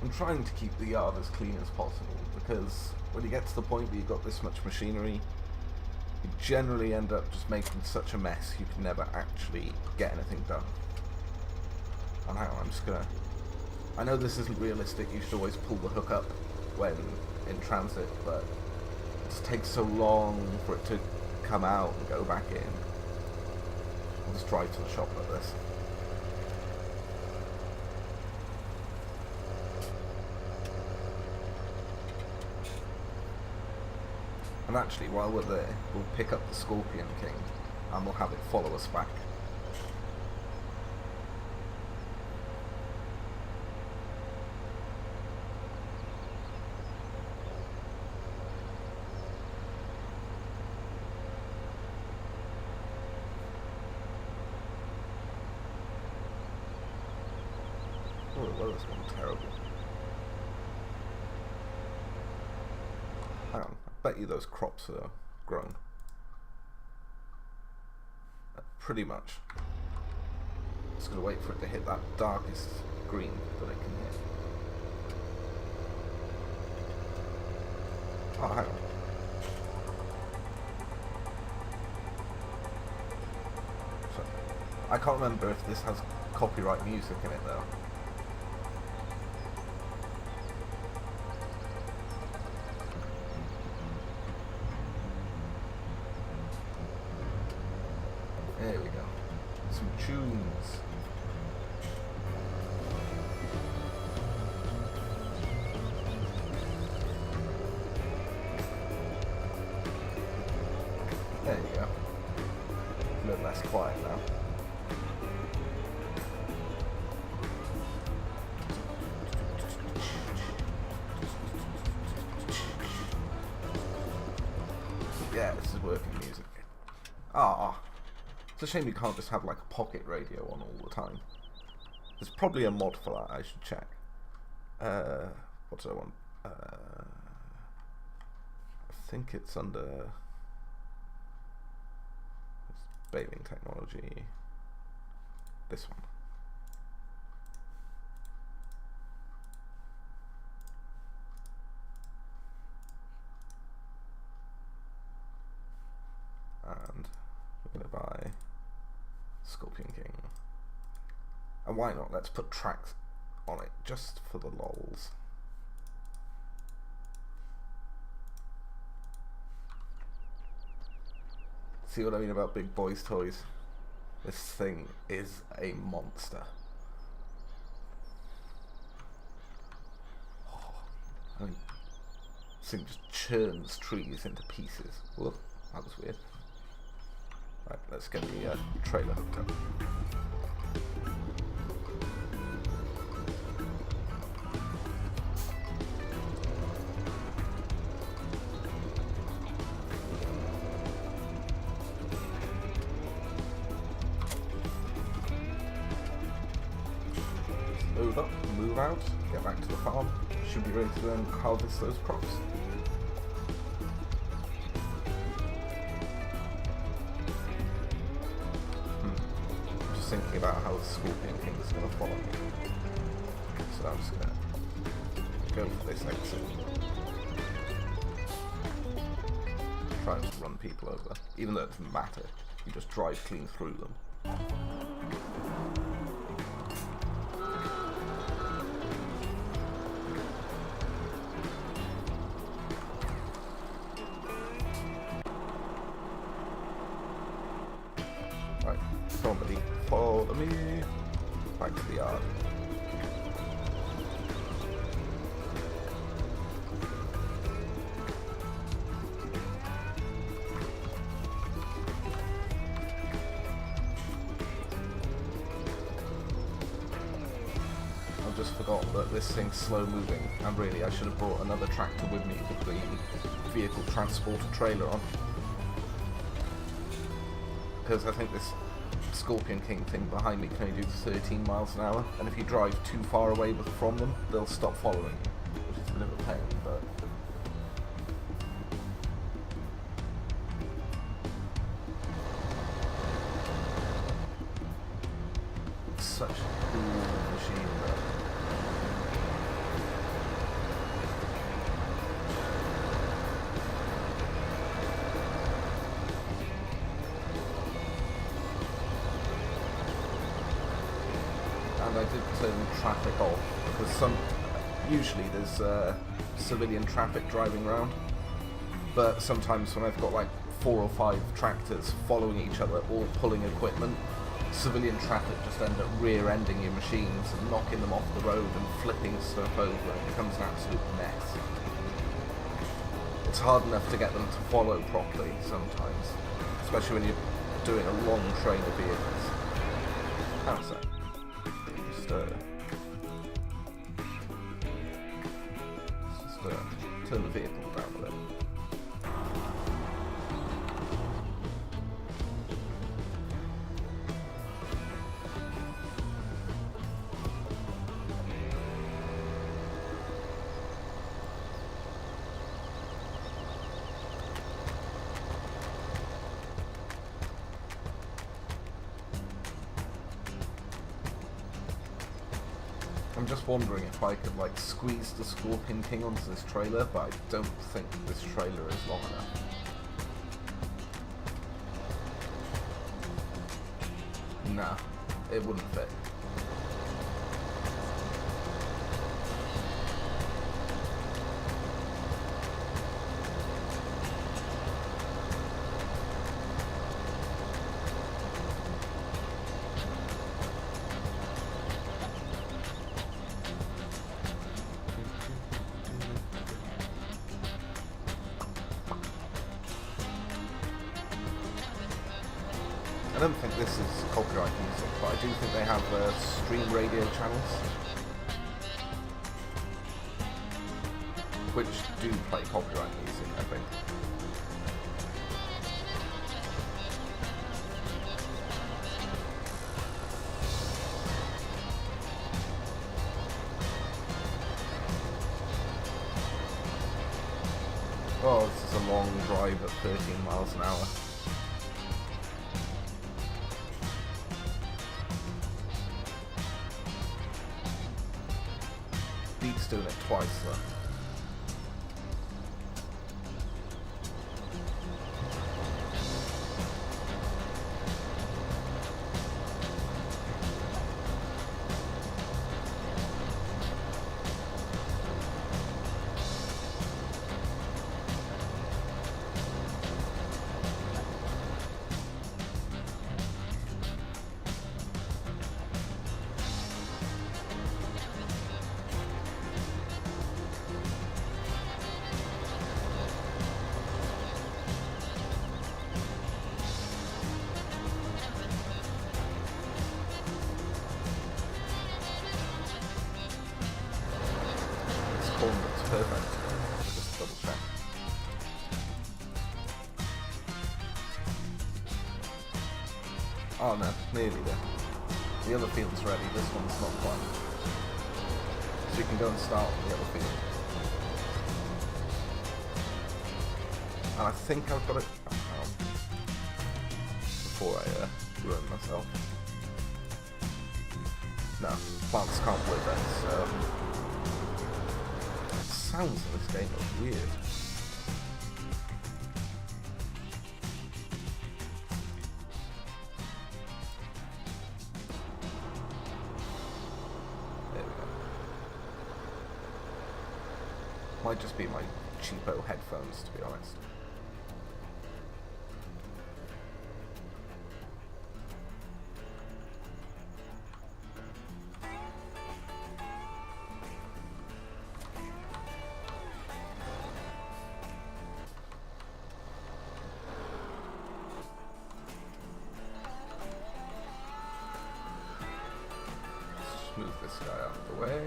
A: I'm trying to keep the yard as clean as possible because when you get to the point where you've got this much machinery, you generally end up just making such a mess you can never actually get anything done. And hang on, I'm just gonna... I know this isn't realistic, you should always pull the hook up when in transit, but it just takes so long for it to come out and go back in. I'll just drive to the shop like this. And actually, while we're there, we'll pick up the Scorpion King, and we'll have it follow us back. Oh, the weather's gone terrible. Hang on. Bet you those crops are grown. Pretty much. Just gonna wait for it to hit that darkest green that it can hit. Oh, hang on. So, I can't remember if this has copyright music in it though. There we go. Some tunes. There you go. A little less quiet now. Yeah, this is working music. Ah, it's a shame you can't just have like a pocket radio on all the time. There's probably a mod for that, I should check. What do I want? I think it's under bathing technology. This one. And we're going to buy Scorpion King. And why not? Let's put tracks on it just for the lols. See what I mean about big boys toys? This thing is a monster. Oh, I mean, this thing just churns trees into pieces. Whoa, that was weird. Right, let's get the trailer hooked up. Move up, move out, get back to the farm. Should be ready to then harvest those crops. I'm just thinking about how the Scorpion King is going to follow me. So I'm just going to go for this exit. Try and run people over. Even though it doesn't matter, you just drive clean through them. Right, somebody follow me back to the yard. I've just forgot that this thing's slow moving, and really I should have brought another tractor with me with the vehicle transporter trailer on. Because I think this Scorpion King thing behind me can only do 13 miles an hour, and if you drive too far away from them, they'll stop following you, which is a bit of a pain, but... Such a cool machine, though. And I did turn traffic off because usually there's civilian traffic driving around, but sometimes when I've got like 4 or 5 tractors following each other, all pulling equipment, civilian traffic just end up rear-ending your machines and knocking them off the road and flipping stuff over. It becomes an absolute mess. It's hard enough to get them to follow properly sometimes, especially when you're doing a long train of vehicles. How's that? Just turn the vehicle down a bit. I'm just wondering if I could like squeeze the Scorpion King onto this trailer, but I don't think this trailer is long enough. Nah, it wouldn't fit. I don't think this is copyright music, but I do think they have stream radio channels which do play copyright music, I think. Oh, this is a long drive at 13 miles an hour. Beat's doing it twice though. Corn looks perfect. I'll just double check. Oh no, nearly there. The other field's ready, this one's not quite. So you can go and start on the other field. And I think I've got it before I ruin myself. No, plants can't live there, so... sounds in this game are weird. There we go. Might just be my cheapo headphones, to be honest. Move this guy out of the way.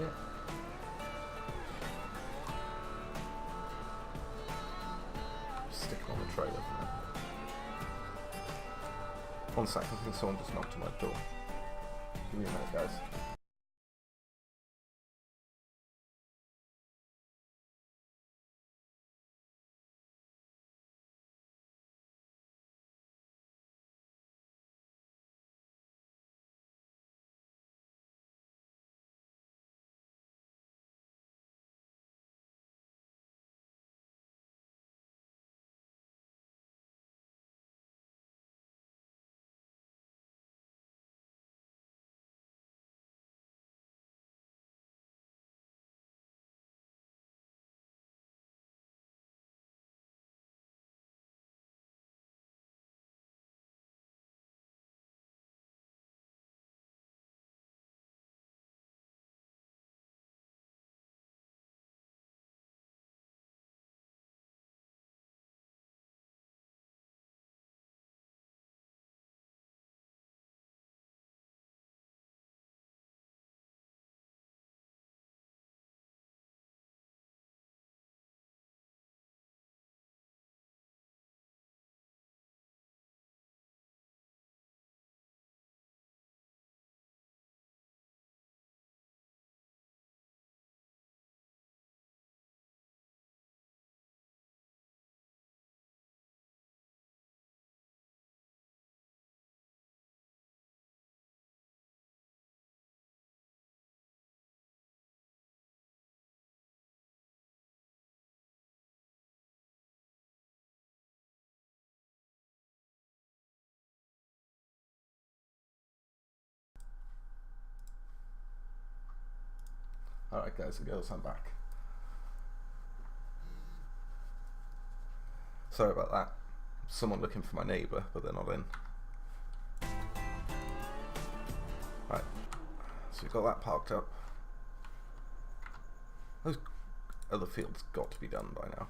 A: Stick him on the trailer for now. 1 second, I think someone just knocked on my door. Give me a minute, guys. Alright guys and girls, I'm back. Sorry about that. Someone looking for my neighbour, but they're not in. Right, so we've got that parked up. Those other fields got to be done by now.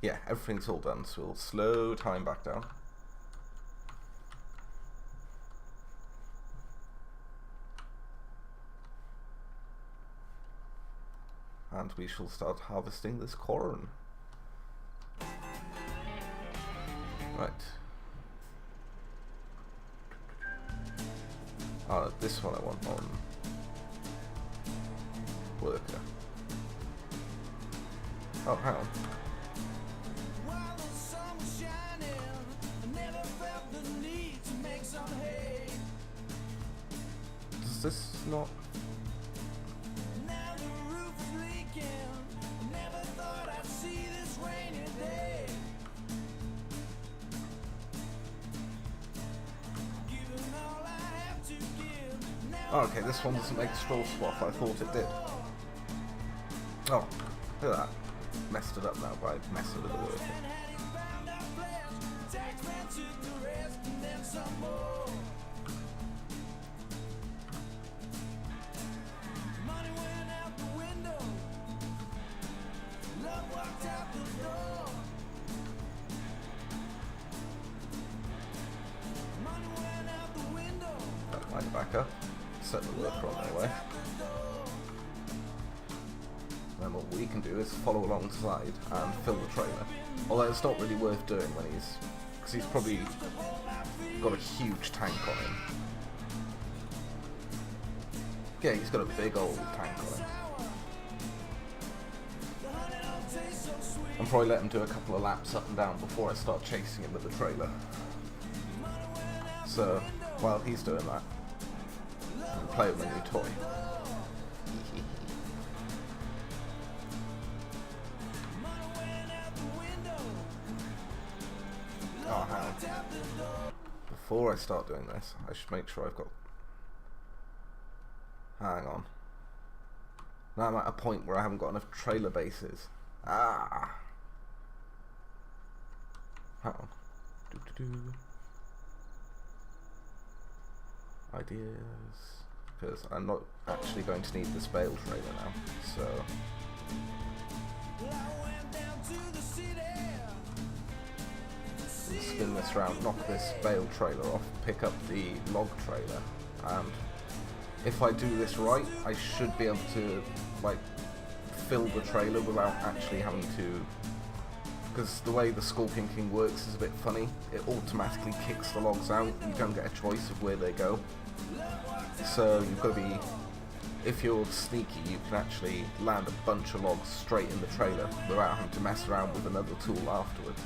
A: Yeah, everything's all done, so we'll slow time back down. And we shall start harvesting this corn. Right. This one I want on worker. Oh, hang on. it's not. Oh, okay, this one doesn't make a straw swath. I thought it did. Oh, look at that. Messed it up now by messing with the word. Line back up, set the worker on their way. Then what we can do is follow alongside and fill the trailer. Although it's not really worth doing when because he's probably got a huge tank on him. Yeah, he's got a big old tank on him. I'll probably let him do a couple of laps up and down before I start chasing him with the trailer. So, while he's doing that, I'll play with my new toy. Oh, hang on. Before I start doing this, I should make sure I've got... Hang on. Now I'm at a point where I haven't got enough trailer bases. Ah! Hang on. Ideas. Because I'm not actually going to need this bale trailer now, so... We'll spin this round, knock this bale trailer off, pick up the log trailer, and if I do this right, I should be able to, like, fill the trailer without actually having to... Because the way the Scorpion King works is a bit funny. It automatically kicks the logs out, you don't get a choice of where they go. So you've got to be... If you're sneaky, you can actually land a bunch of logs straight in the trailer without having to mess around with another tool afterwards.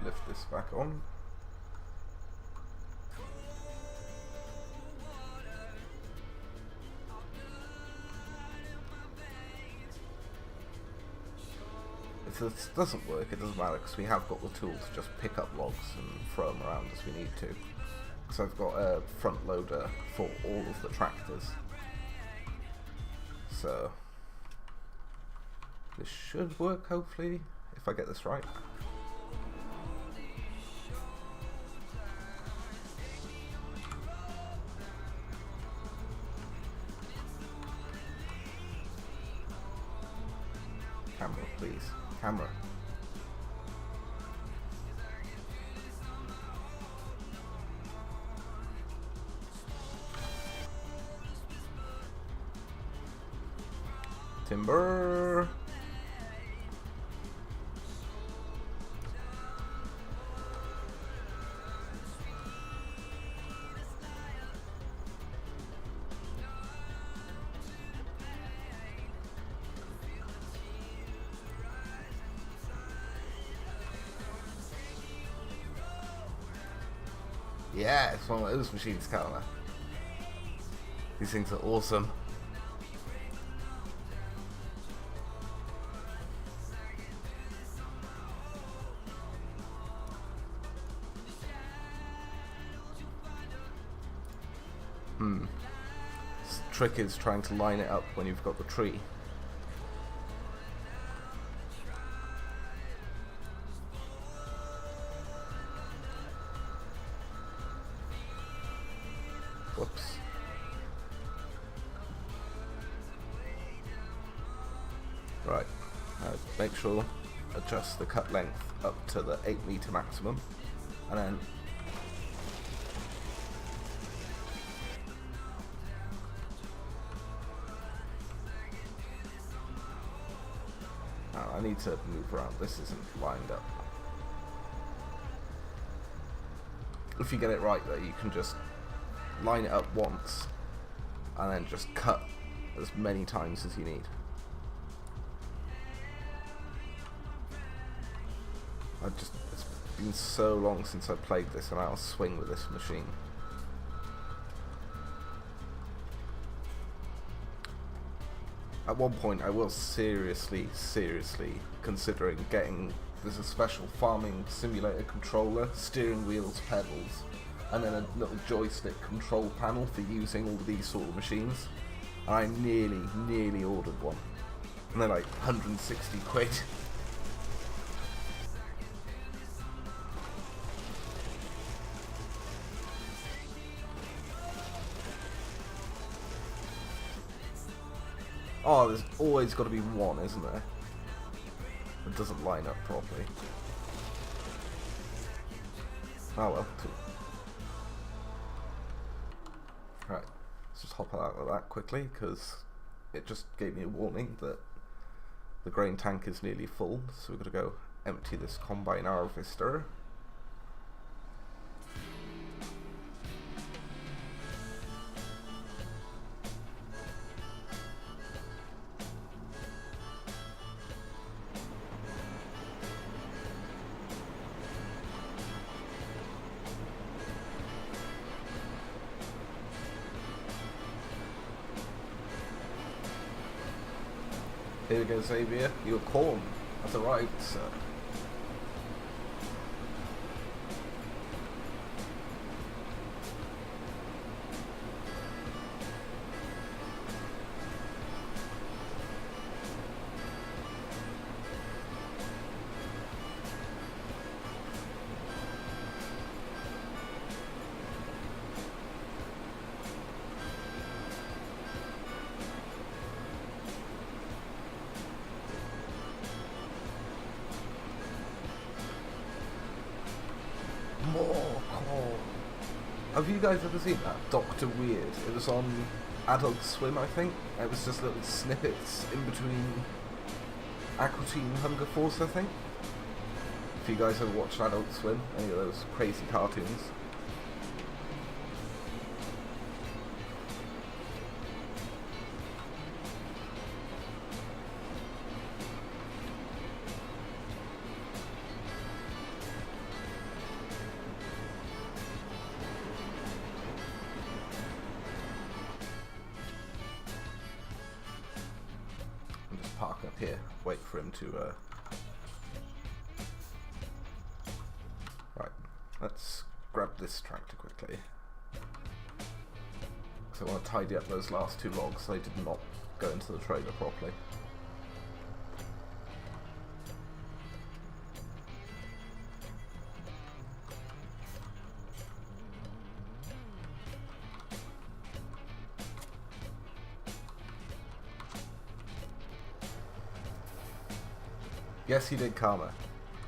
A: Lift this back on. If this doesn't work, it doesn't matter because we have got the tools to just pick up logs and throw them around as we need to. Because I've got a front loader for all of the tractors. So this should work, hopefully, if I get this right. Camera, please. Camera. Timber. Yeah, it's one of those machines, Calma. These things are awesome. The trick is trying to line it up when you've got the tree. Whoops. Right, make sure adjust the cut length up to the 8 meter maximum, and then I need to move around. This isn't lined up. If you get it right though, you can just line it up once and then just cut as many times as you need. It's been so long since I played this, and I'll swing with this machine. At one point I was seriously considering getting, there's a special farming simulator controller, steering wheels, pedals, and then a little joystick control panel for using all of these sort of machines. And I nearly ordered one. And they're like 160 quid. Oh, there's always got to be one, isn't there? It doesn't line up properly. Oh well. Right, let's just hop out of that quickly, because it just gave me a warning that the grain tank is nearly full, so we're going to go empty this combine harvester. Here we go, Xavier. Your corn has arrived, sir. More corn. Have you guys ever seen that? Dr. Weird. It was on Adult Swim, I think. It was just little snippets in between Aqua Teen Hunger Force, I think. If you guys ever watched Adult Swim, any of those crazy cartoons. Park up here, wait for him to right, let's grab this tractor quickly, because I want to tidy up those last two logs. They did not go into the trailer properly. Yes, he did, Karma.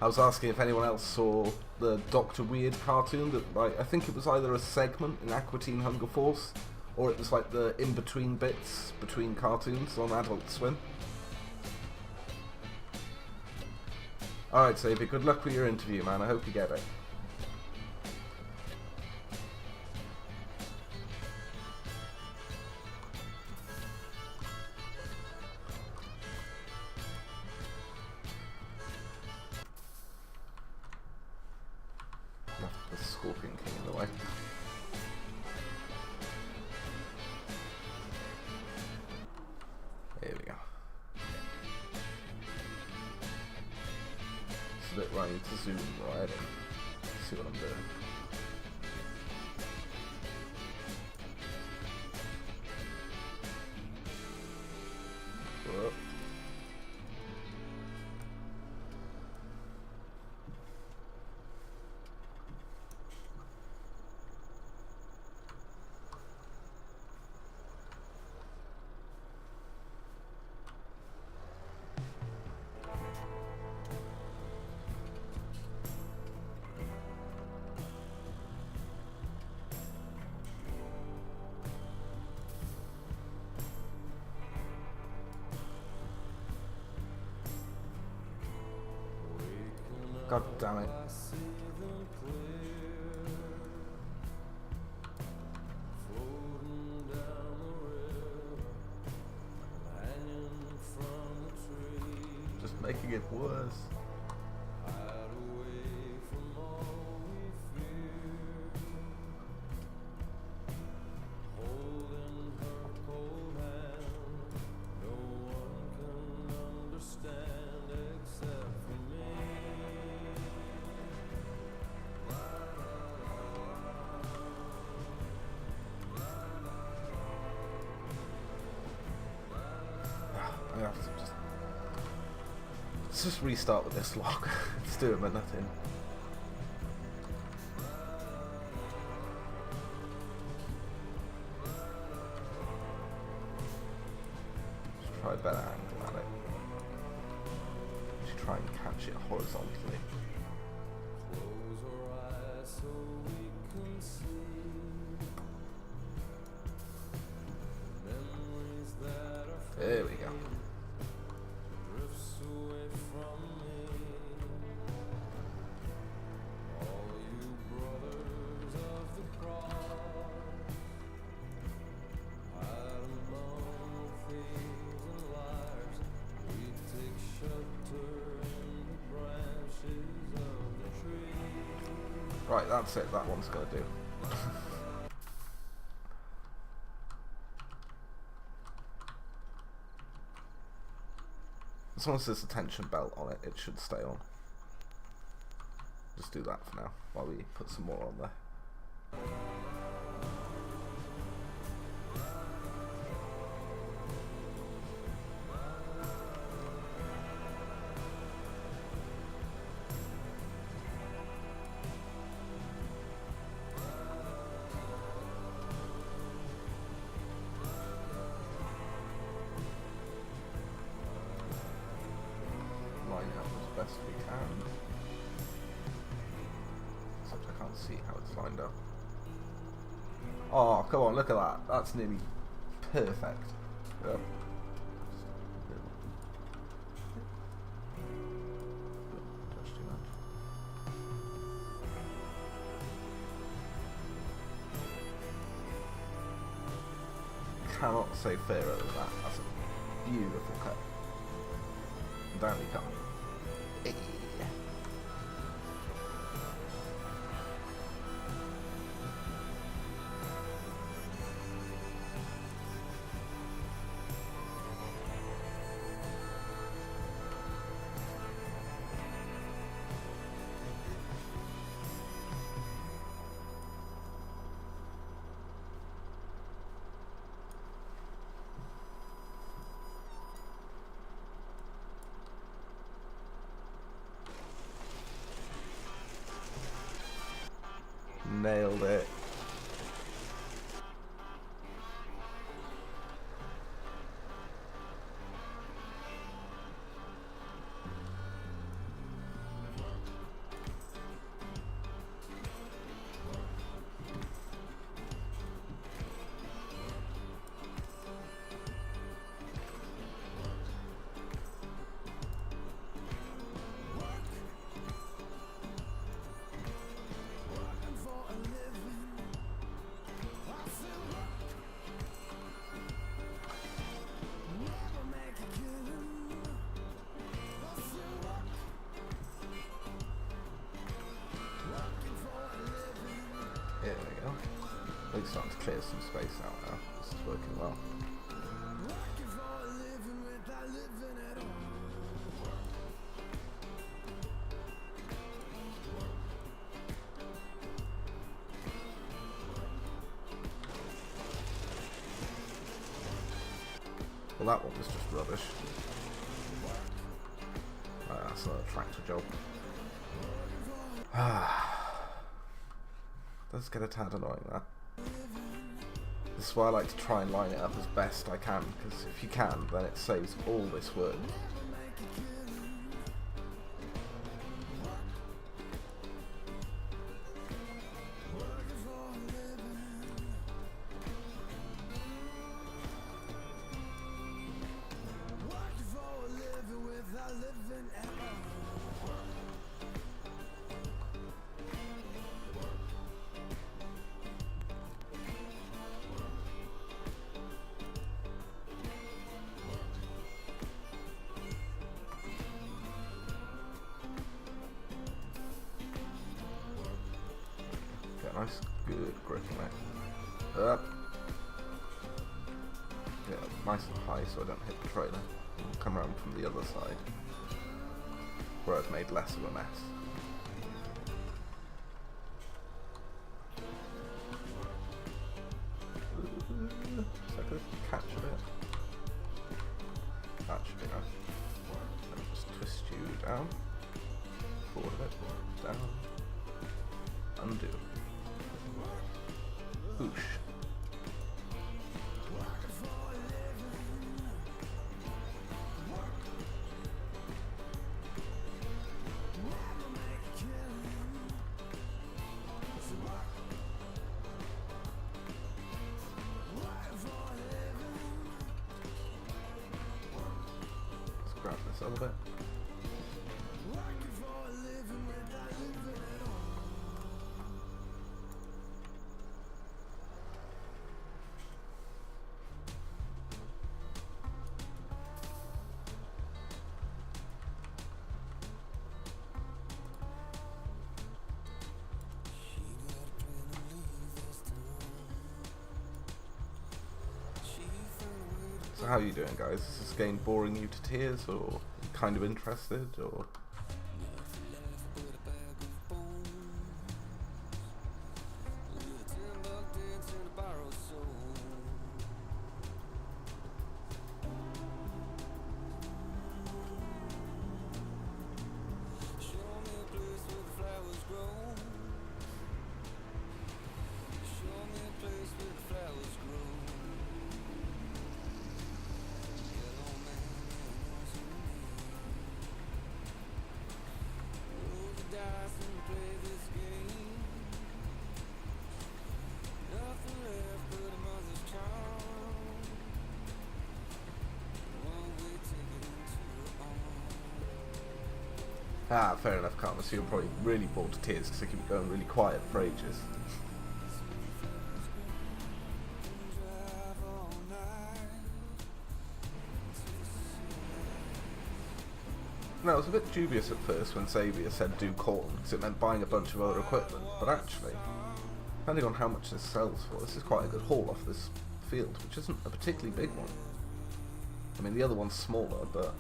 A: I was asking if anyone else saw the Dr. Weird cartoon that, like, I think it was either a segment in Aqua Teen Hunger Force, or it was like the in-between bits between cartoons on Adult Swim. Alright, Xavier, good luck with your interview, man. I hope you get it. The Scorpion King in the way. There we go. It's a bit where I need to zoom right in. See what I'm doing. Whoop. God damn it. Just making it worse. I have to let's just restart with this lock. Let's do it with nothing. Let's try a better angle at it. Let's try and catch it horizontally. There we go. Right, that's it. That one's gonna do. As long as there's a tension belt on it, it should stay on. Just do that for now, while we put some more on there. Best we can. Except I can't see how it's lined up. Oh, come on, look at that. That's nearly perfect. Yep. Cannot say fairer than that. That's a beautiful cut. Down we come. Hey. Nailed it. There we go. At least starting to clear some space out now. This is working well. Well, that one was just rubbish. That's a tractor job. Does get a tad annoying, that. This is why I like to try and line it up as best I can, because if you can, then it saves all this work. Nice, good grip on it. Up. Yeah, nice and high so I don't hit the trailer. Come around from the other side, where I've made less of a mess. So I could catch a bit. That should be nice. And just twist you down. Forward a bit. Down. Undo. Whoosh. Grab this a little bit. So how are you doing, guys? Is this game boring you to tears, or kind of interested, or? Ah, fair enough, Karma. So you're probably really bored to tears because they keep going really quiet for ages. No, I was a bit dubious at first when Xavier said do corn, because it meant buying a bunch of other equipment, but actually, depending on how much this sells for, this is quite a good haul off this field, which isn't a particularly big one. I mean, the other one's smaller, but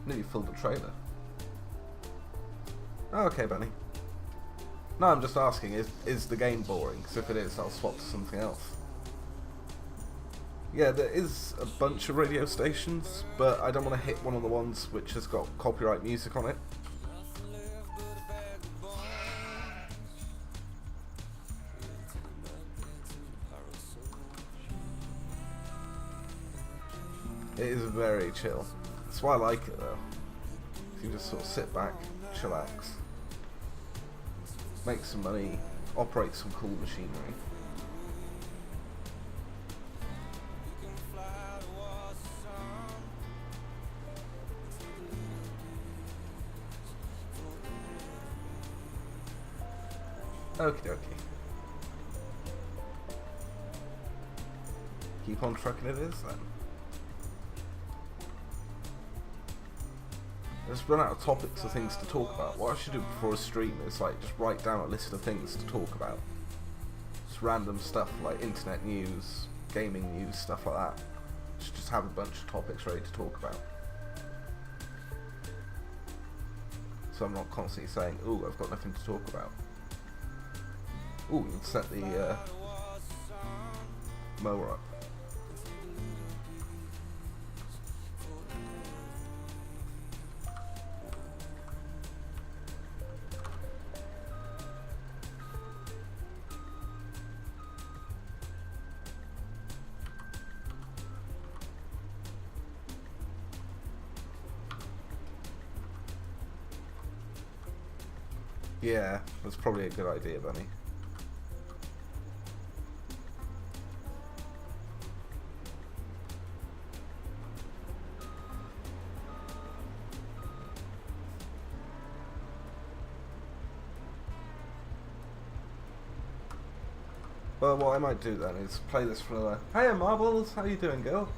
A: nearly filled the trailer. Oh, okay, Benny. No, I'm just asking, is the game boring? Because if it is, I'll swap to something else. Yeah, there is a bunch of radio stations, but I don't want to hit one of the ones which has got copyright music on it. It is very chill. That's why I like it though. You just sort of sit back, chillax, make some money, operate some cool machinery. Okie dokie. Keep on trucking it is then. Just run out of topics of things to talk about. What I should do before a stream is like just write down a list of things to talk about. Just random stuff like internet news, gaming news, stuff like that. Just have a bunch of topics ready to talk about. So I'm not constantly saying, ooh, I've got nothing to talk about. Ooh, you can set the mower up. Yeah, that's probably a good idea, Bunny. Well, what I might do then is play this for another... Hey Marbles, how you doing, girl?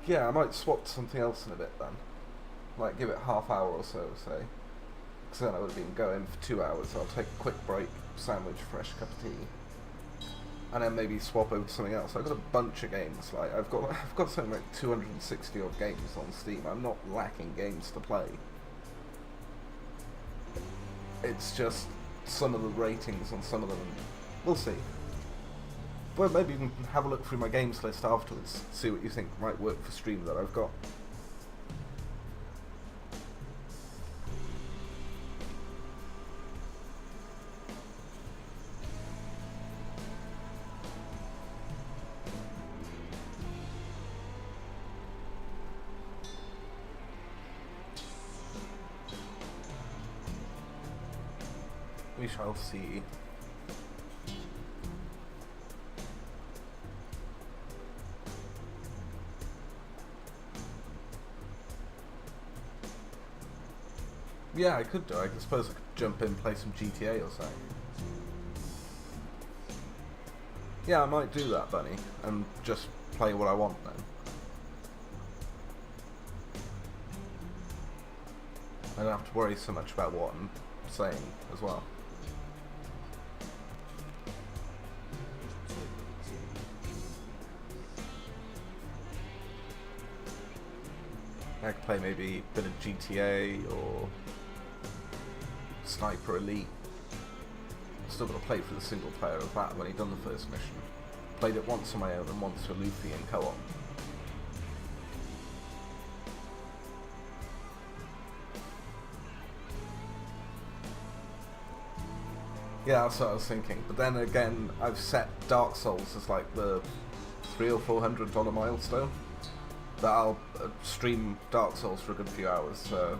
A: Yeah, I might swap to something else in a bit then. Like give it half hour or so, say. Because then I would have been going for 2 hours. I'll take a quick break, sandwich, fresh cup of tea, and then maybe swap over to something else. I've got a bunch of games. Like I've got something like 260 odd games on Steam. I'm not lacking games to play. It's just some of the ratings on some of them. We'll see. Well, maybe even have a look through my games list afterwards. See what you think might work for stream that I've got. We shall see. Yeah, I could do. I suppose I could jump in, play some GTA or something. Yeah, I might do that, Bunny, and just play what I want then. I don't have to worry so much about what I'm saying as well. I could play maybe a bit of GTA or Sniper Elite. Still got to play for the single player of that. I've only done the first mission. Played it once on my own and once with Luffy in co-op. Yeah, that's what I was thinking. But then again, I've set Dark Souls as like the $300 or $400 milestone. That I'll stream Dark Souls for a good few hours, so...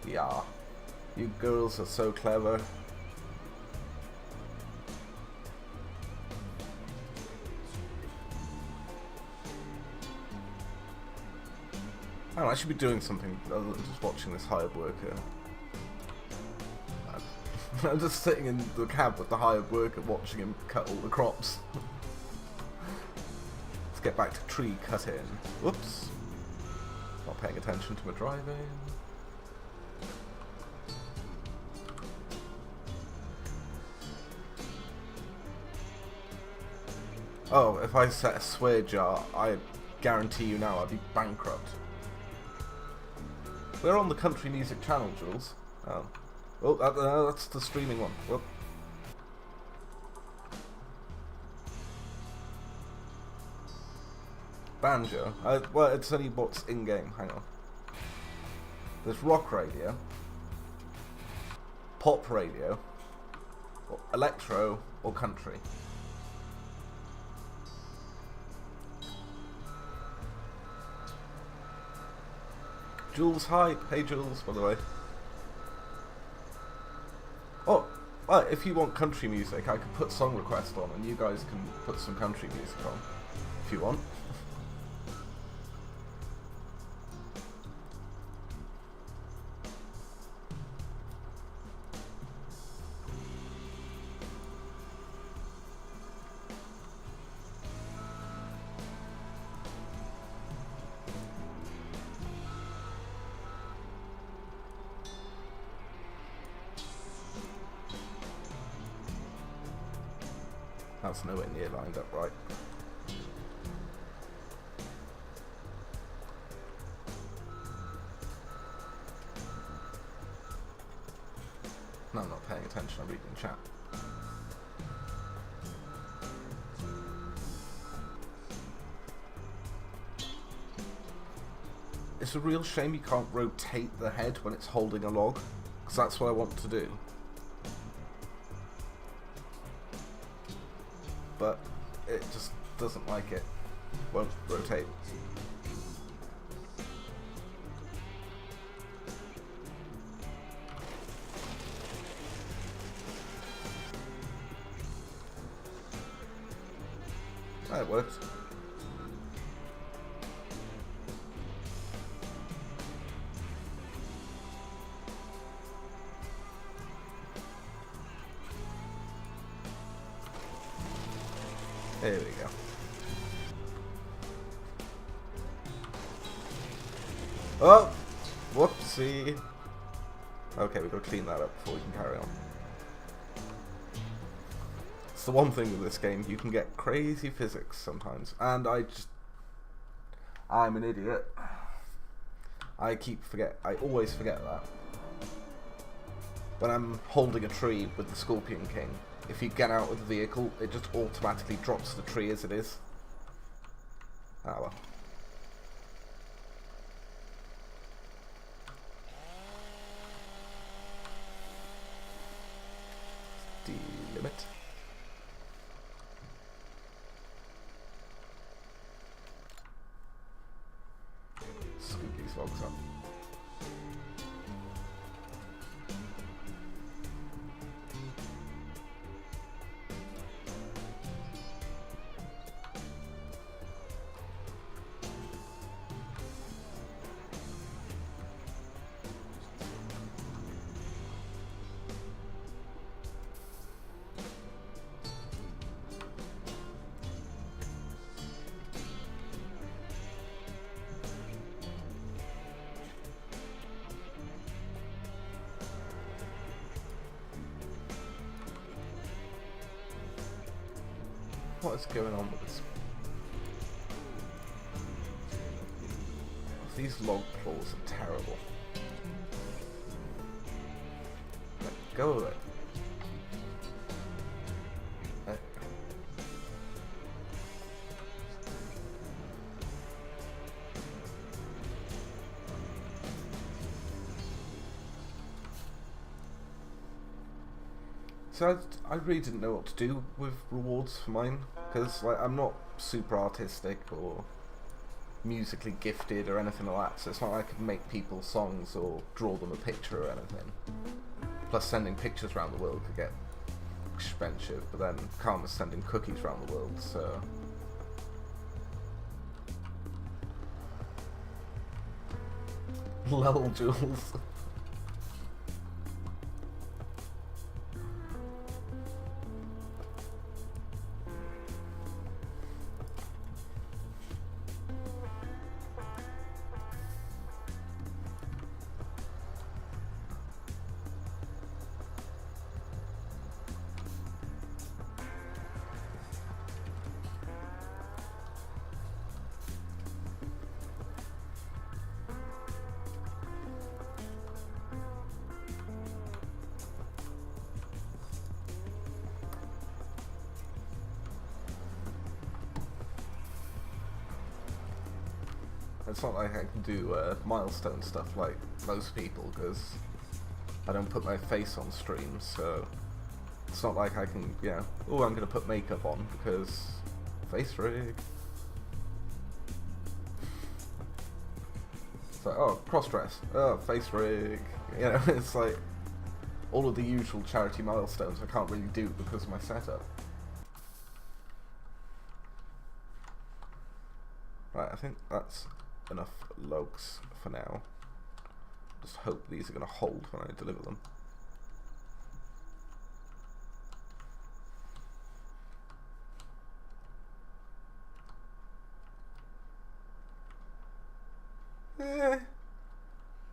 A: Yeah. You girls are so clever. I don't know, I should be doing something other than just watching this hired worker. I'm just sitting in the cab with the hired worker watching him cut all the crops. Let's get back to tree cutting. Whoops. Not paying attention to my driving. Oh, if I set a swear jar, I guarantee you now I'd be bankrupt. We're on the country music channel, Jules. Oh. Oh, that's the streaming one. Whoop. Banjo. Well, it's only what's in-game. Hang on. There's rock radio, pop radio, or electro, or country. Jules, hi. Hey, Jules, by the way. Oh, well, if you want country music, I could put song request on, and you guys can put some country music on, if you want. That's nowhere near lined up right. No, I'm not paying attention, I'm reading chat. It's a real shame you can't rotate the head when it's holding a log, because that's what I want to do. But it just doesn't like it. Won't rotate. Ah, it works. There we go. Oh! Whoopsie! Okay, we've got to clean that up before we can carry on. It's the one thing with this game, you can get crazy physics sometimes, and I'm an idiot. I always forget that. When I'm holding a tree with the Scorpion King, if you get out of the vehicle, it just automatically drops the tree as it is. Ah well. Delimit. Scoop these logs up. What is going on with this? These log claws are terrible. Go away. So I really didn't know what to do with rewards for mine, because like I'm not super artistic or musically gifted or anything like that, so it's not like I could make people songs or draw them a picture or anything. Plus sending pictures around the world could get expensive, but then Karma's sending cookies around the world, so... Lol, Jules. It's not like I can do milestone stuff like most people, because I don't put my face on stream, so it's not like I can, yeah, oh, I'm going to put makeup on, because face rig. It's like, oh, cross dress, oh, face rig, you know, it's like all of the usual charity milestones I can't really do because of my setup. Right, I think that's enough logs for now. Just hope these are going to hold when I deliver them.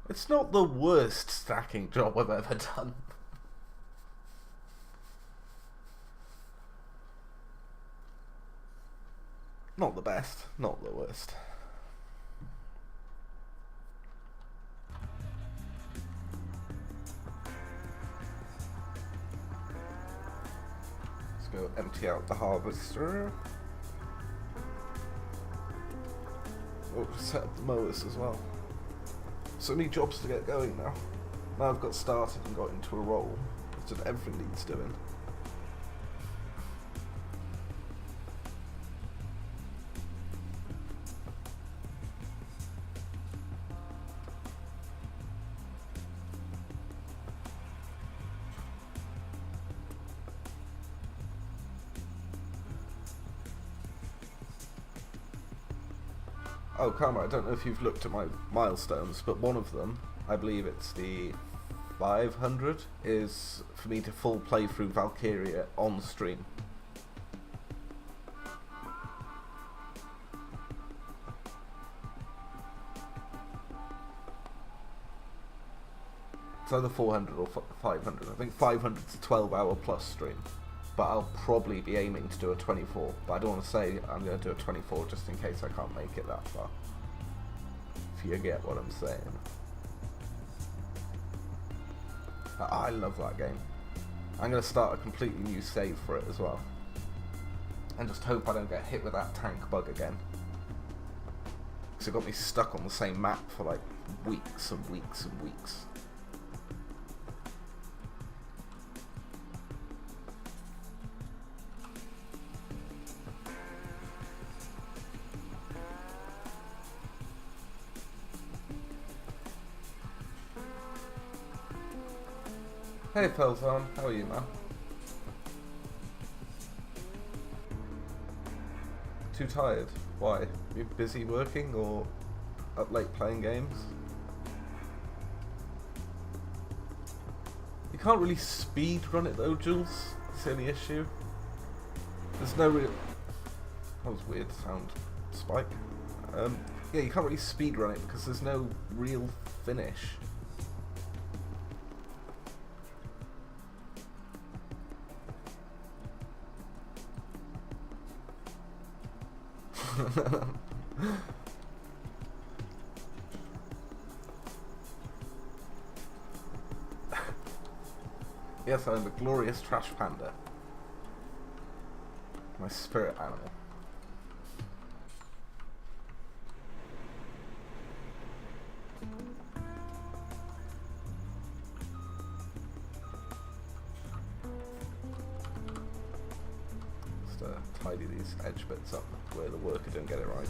A: It's not the worst stacking job I've ever done. Not the best, not the worst. Go empty out the harvester. Oh, set up the mowers as well. So many jobs to get going now. Now I've got started and got into a role, so that everything needs doing. Oh, Karma, I don't know if you've looked at my milestones, but one of them, I believe it's the 500, is for me to full play through Valkyria on stream. It's either 400 or 500. I think 500 is a 12-hour plus stream. But I'll probably be aiming to do a 24. But I don't want to say I'm going to do a 24 just in case I can't make it that far. If you get what I'm saying. I love that game. I'm going to start a completely new save for it as well. And just hope I don't get hit with that tank bug again. Because it got me stuck on the same map for like weeks and weeks and weeks. Hey Pelzon, how are you, man? Too tired? Why? Are you busy working or up late playing games? You can't really speed run it though, Jules. That's the only issue. There's no real... That was weird sound spike. Yeah, you can't really speed run it because there's no real finish. Yes, I'm a glorious trash panda. My spirit animal. Just tidy these edge bits up where the worker didn't get it right.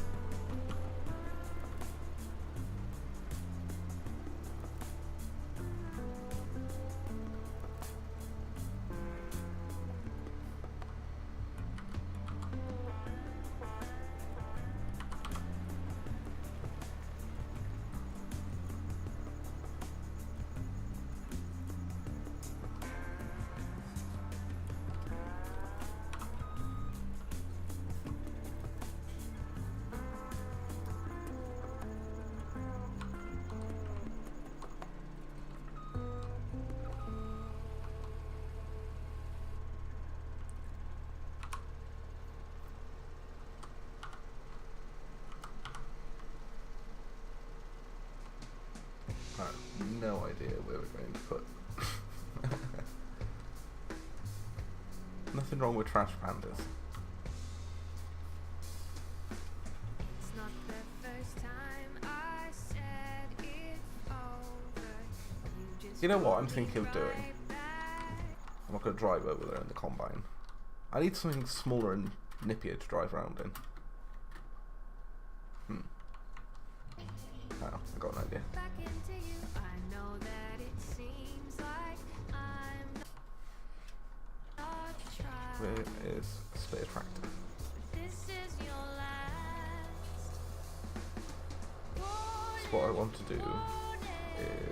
A: I have no idea where we're going to put. Nothing wrong with trash pandas.
C: It's not the first time I said it's over.
A: You know what I'm thinking of doing? I'm not going to drive over there in the combine. I need something smaller and nippier to drive around in. Oh, I got an idea.
C: Back into you, I know that it seems like I'm not trying.
A: Where is stay attractive?
C: This is your last.
A: So what I want to do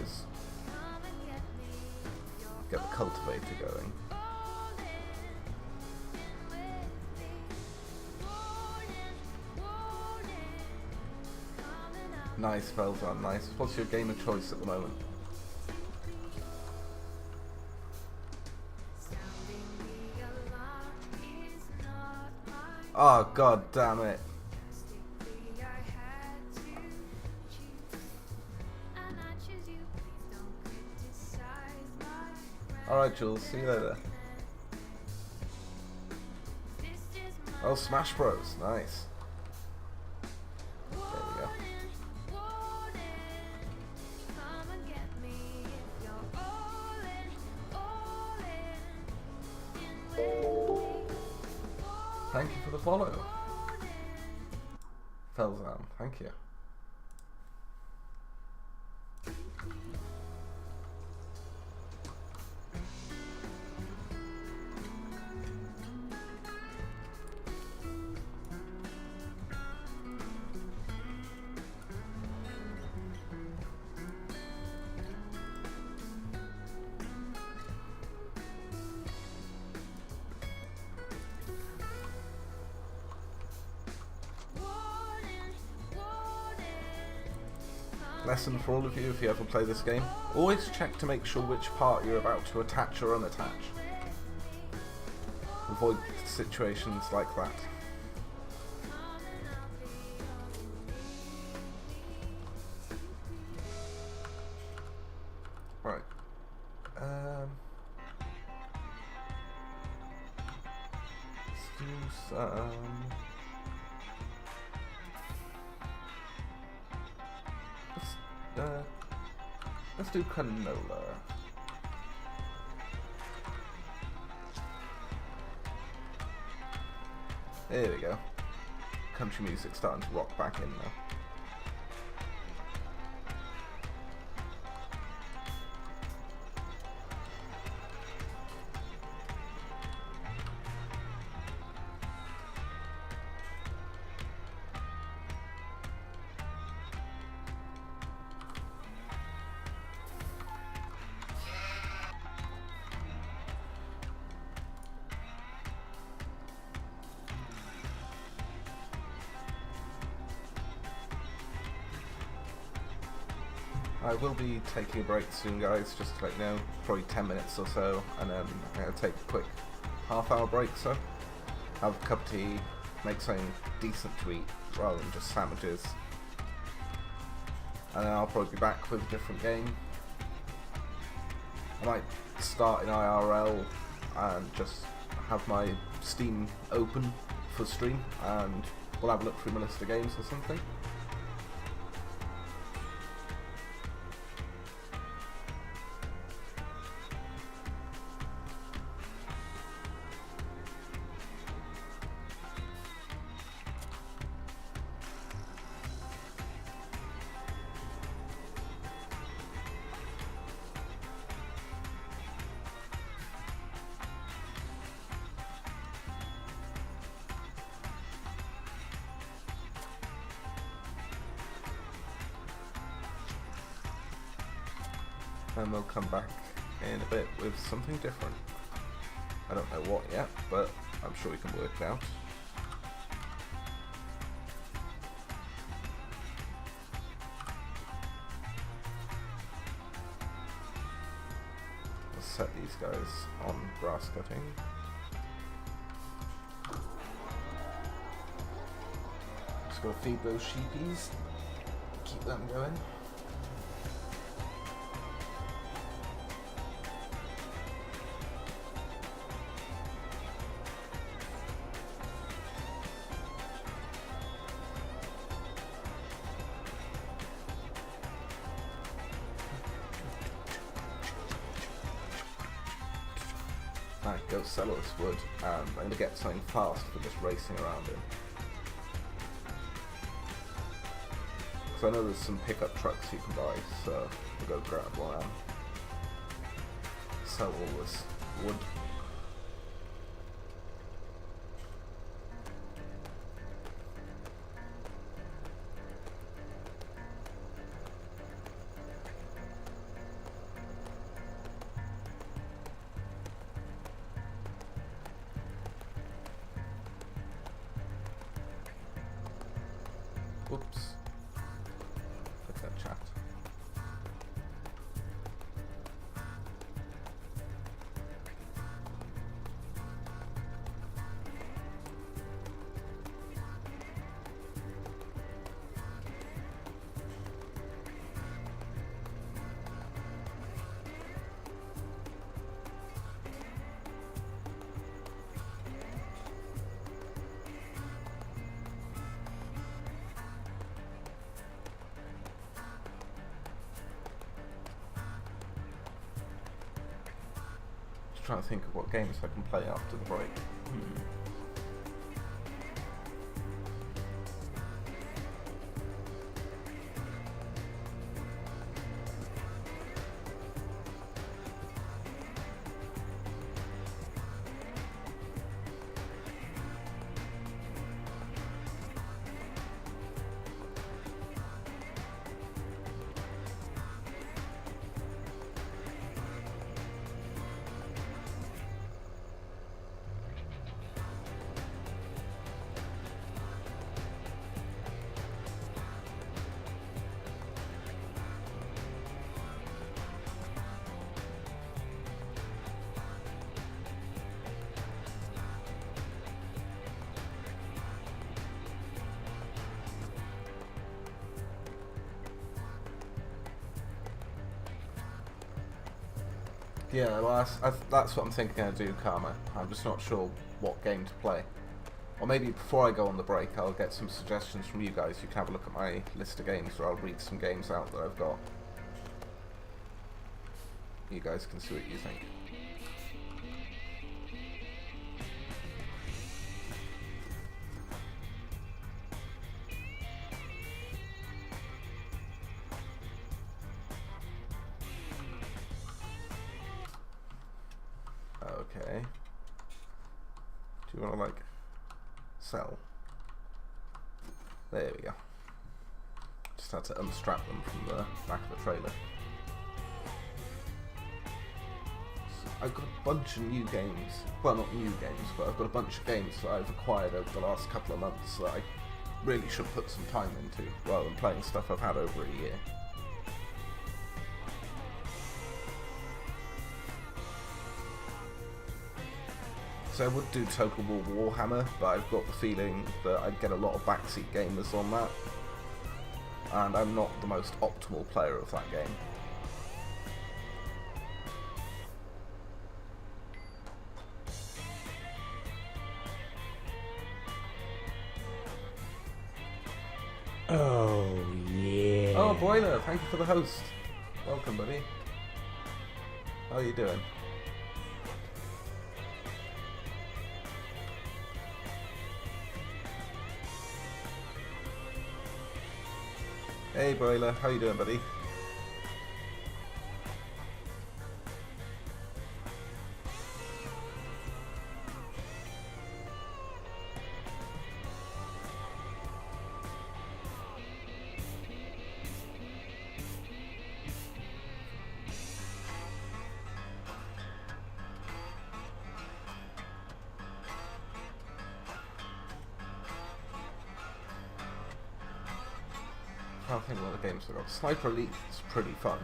A: is
C: Come and get me. You're
A: get the cultivator going. Nice, well done, nice. What's your game of choice at the moment? Oh, god damn it. Alright, Jules, see you later. Oh, Smash Bros, nice. There we go. Thank you for the follow. Felzan, thank you. lesson for all of you if you ever play this game. Always check to make sure which part you're about to attach or unattach. Avoid situations like that. Right. Let's do some... Let's do canola. There we go. Country music's starting to rock back in now. I will be taking a break soon, guys, just to let you know, probably 10 minutes or so, and then I'm going to take a quick half-hour break, so have a cup of tea, make something decent to eat, rather than just sandwiches, and then I'll probably be back with a different game. I might start in IRL and just have my Steam open for stream, and we'll have a look through my list of games or something. And we'll come back in a bit with something different. I don't know what yet, but I'm sure we can work it out. Let's set these guys on grass cutting. Just gotta feed those sheepies, keep them going. Right, go sell all this wood, and I'm going to get something fast for just racing around in. Because I know there's some pickup trucks you can buy, so we'll go grab one and sell all this wood. Oops. Click that chat. Trying to think of what games I can play after the break. Yeah, well, that's what I'm thinking of do, Karma. I'm just not sure what game to play. Or maybe before I go on the break, I'll get some suggestions from you guys. You can have a look at my list of games, or I'll read some games out that I've got. You guys can see what you think. Okay. Do you want to, like, sell? There we go. Just had to unstrap them from the back of the trailer. So I've got a bunch of new games. Well, not new games, but I've got a bunch of games that I've acquired over the last couple of months that I really should put some time into, rather than playing stuff I've had over a year. So I would do Total War Warhammer, but I've got the feeling that I'd get a lot of backseat gamers on that, and I'm not the most optimal player of that game.
B: Oh, yeah.
A: Oh, Boiler, thank you for the host. Welcome, buddy. How are you doing? Hey, Boiler, how you doing, buddy? I think a lot of games I've got. Sniper Elite is pretty fun.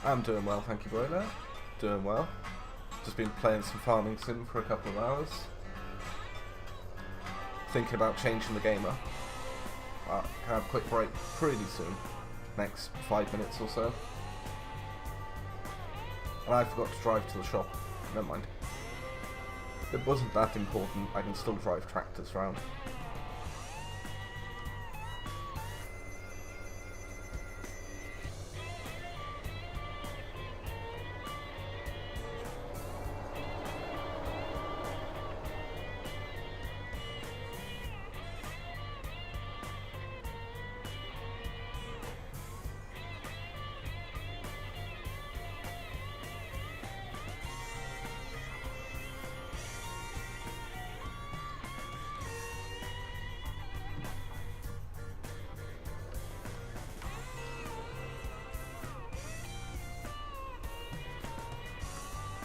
A: I'm doing well, thank you, Boiler. Doing well. Just been playing some Farming Sim for a couple of hours. Thinking about changing the game up. Can have a quick break pretty soon. Next 5 minutes or so. And I forgot to drive to the shop. Never mind. It wasn't that important, I can still drive tractors around.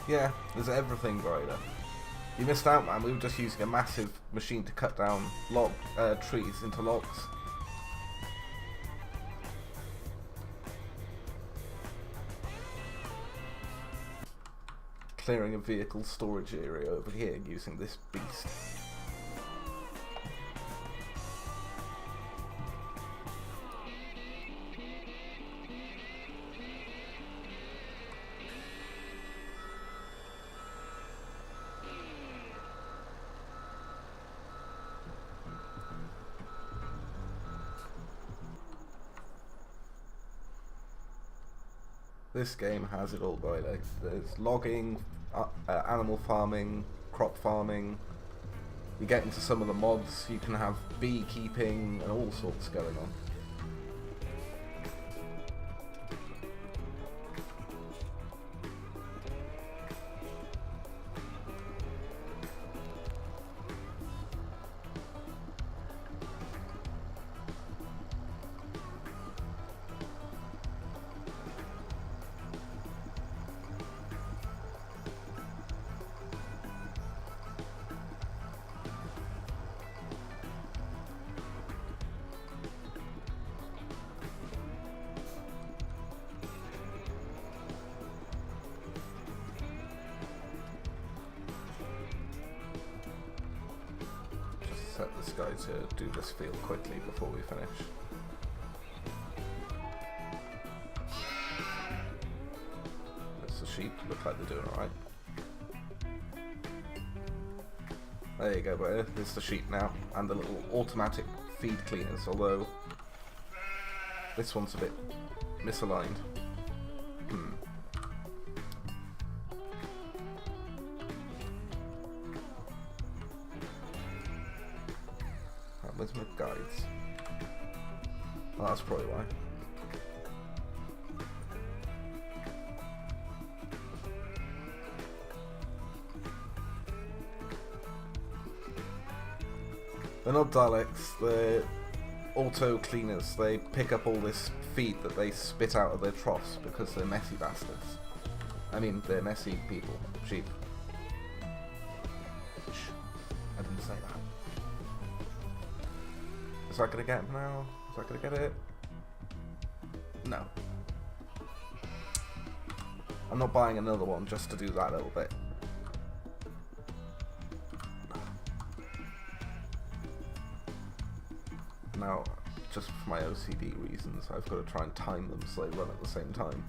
A: Yeah, there's everything, Broiler. You missed out, man. We were just using a massive machine to cut down trees into logs. Clearing a vehicle storage area over here using this beast. This game has it all, boy. Like, there's logging, animal farming, crop farming. You get into some of the mods, you can have beekeeping and all sorts going on. Set this guy to do this field quickly before we finish. sheep look like they're doing alright. There you go, bro. There's the sheep now, and the little automatic feed cleaners, although this one's a bit misaligned. Where's my guides? Oh, that's probably why. They're not Daleks, they're auto cleaners. They pick up all this feed that they spit out of their troughs because they're messy bastards. I mean, they're messy people. Sheep. Shh. I didn't say that. Is that gonna get him now? Is that gonna get it? No. I'm not buying another one just to do that little bit. Now, just for my OCD reasons, I've got to try and time them so they run at the same time.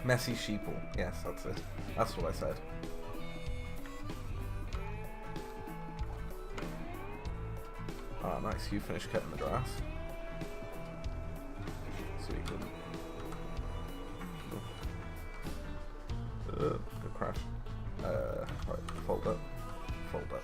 A: Messy sheeple. Yes, that's it. That's what I said. Ah, nice. You finished cutting the grass. So we can... good crash. Right, fold up. Fold up.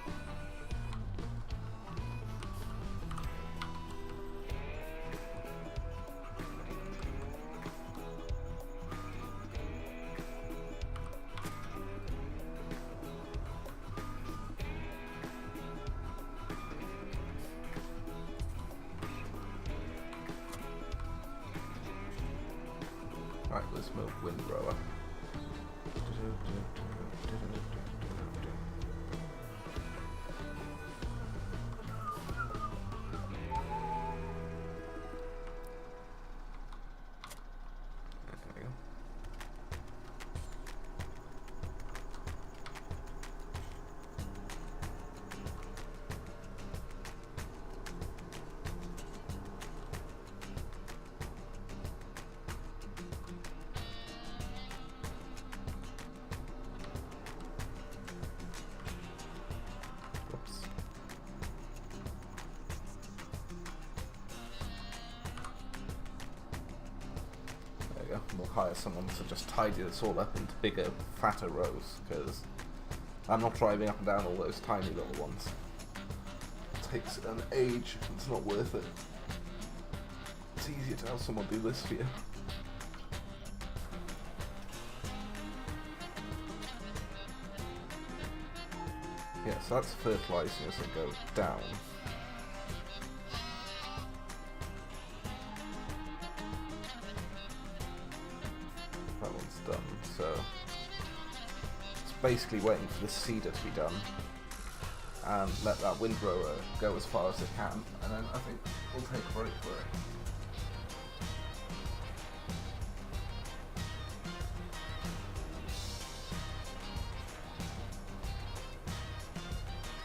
A: Right, let's move windrower. We'll hire someone to just tidy this all up into bigger, fatter rows, because I'm not driving up and down all those tiny little ones. It takes an age, it's not worth it. It's easier to have someone do this for you. Yeah, so that's fertilising as it goes down. That one's done, so it's basically waiting for the seeder to be done and let that windrower go as far as it can, and then I think we'll take a break for it.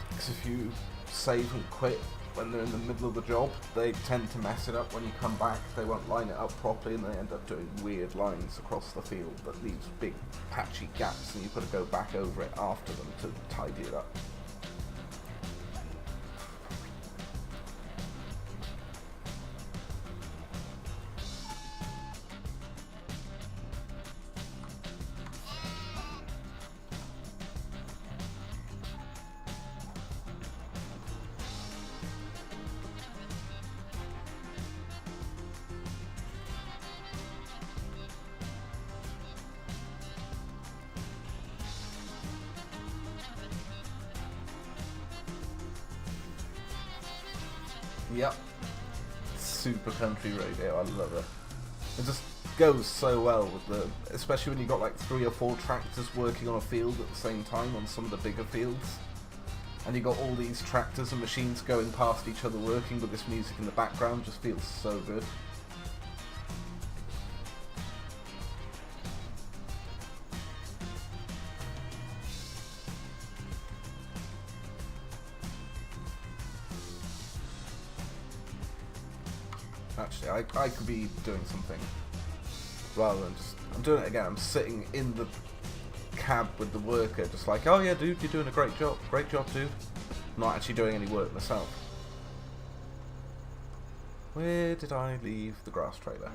A: Because if you save and quit when they're in the middle of the job, they tend to mess it up when you come back. They won't line it up properly and they end up doing weird lines across the field that leaves big patchy gaps, and you've got to go back over it after them to tidy it up. Yep. Super country radio, I love it. It just goes so well with the, especially when you've got like 3 or 4 tractors working on a field at the same time on some of the bigger fields. And you've got all these tractors and machines going past each other working with this music in the background, just feels so good. Actually, I could be doing something rather than just... I'm doing it again. I'm sitting in the cab with the worker, just like, oh yeah, dude, you're doing a great job, dude. I'm not actually doing any work myself. Where did I leave the grass trailer?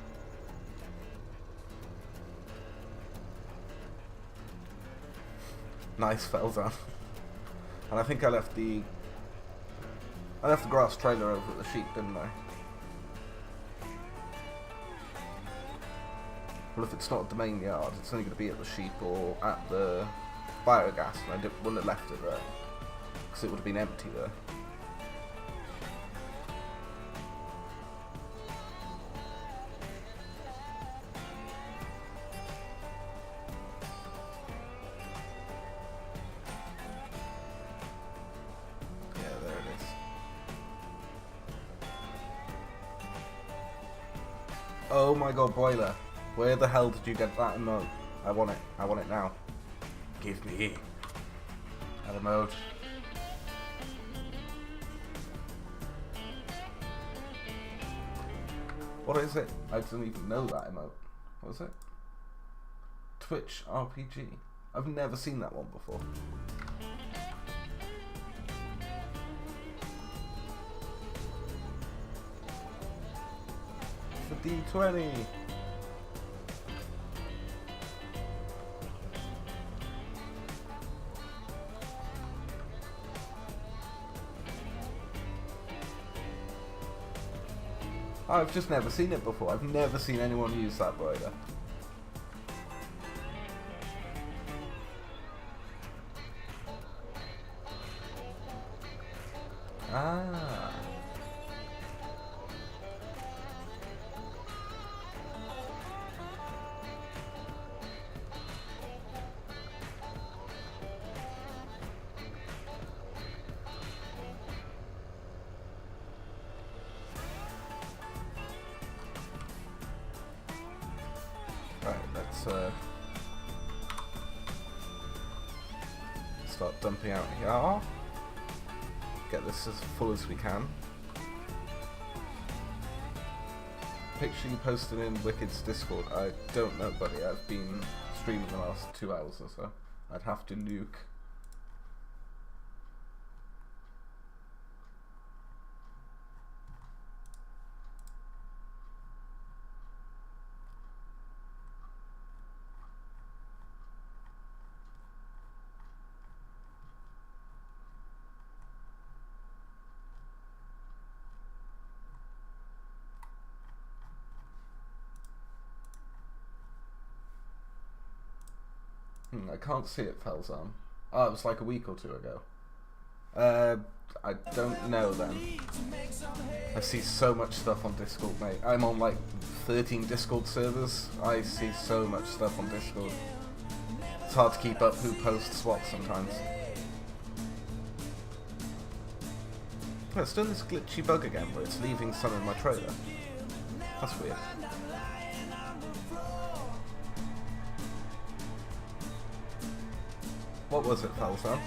A: Nice, fell down. And I think I left the grass trailer over at the sheep, didn't I? Well, if it's not at the main yard, it's only going to be at the sheep or at the biogas, and I wouldn't have left it there, because it would have been empty there. Yeah, there it is. Oh my god, boiler. Where the hell did you get that emote? I want it. I want it now. Give me that emote. What is it? I didn't even know that emote. What is it? Twitch RPG. I've never seen that one before. The D20. I've just never seen it before. I've never seen anyone use that boiler. Ah. Right, let's start dumping out here. Get this as full as we can. Picture you posted in Wicked's Discord. I don't know, buddy. I've been streaming the last 2 hours or so. I'd have to nuke. I can't see it, Felzarm. Oh, it was like a week or two ago. I don't know then. I see so much stuff on Discord, mate. I'm on like 13 Discord servers. I see so much stuff on Discord. It's hard to keep up who posts what sometimes. Oh, it's doing this glitchy bug again where it's leaving some in my trailer. That's weird. What was it, Falzarm?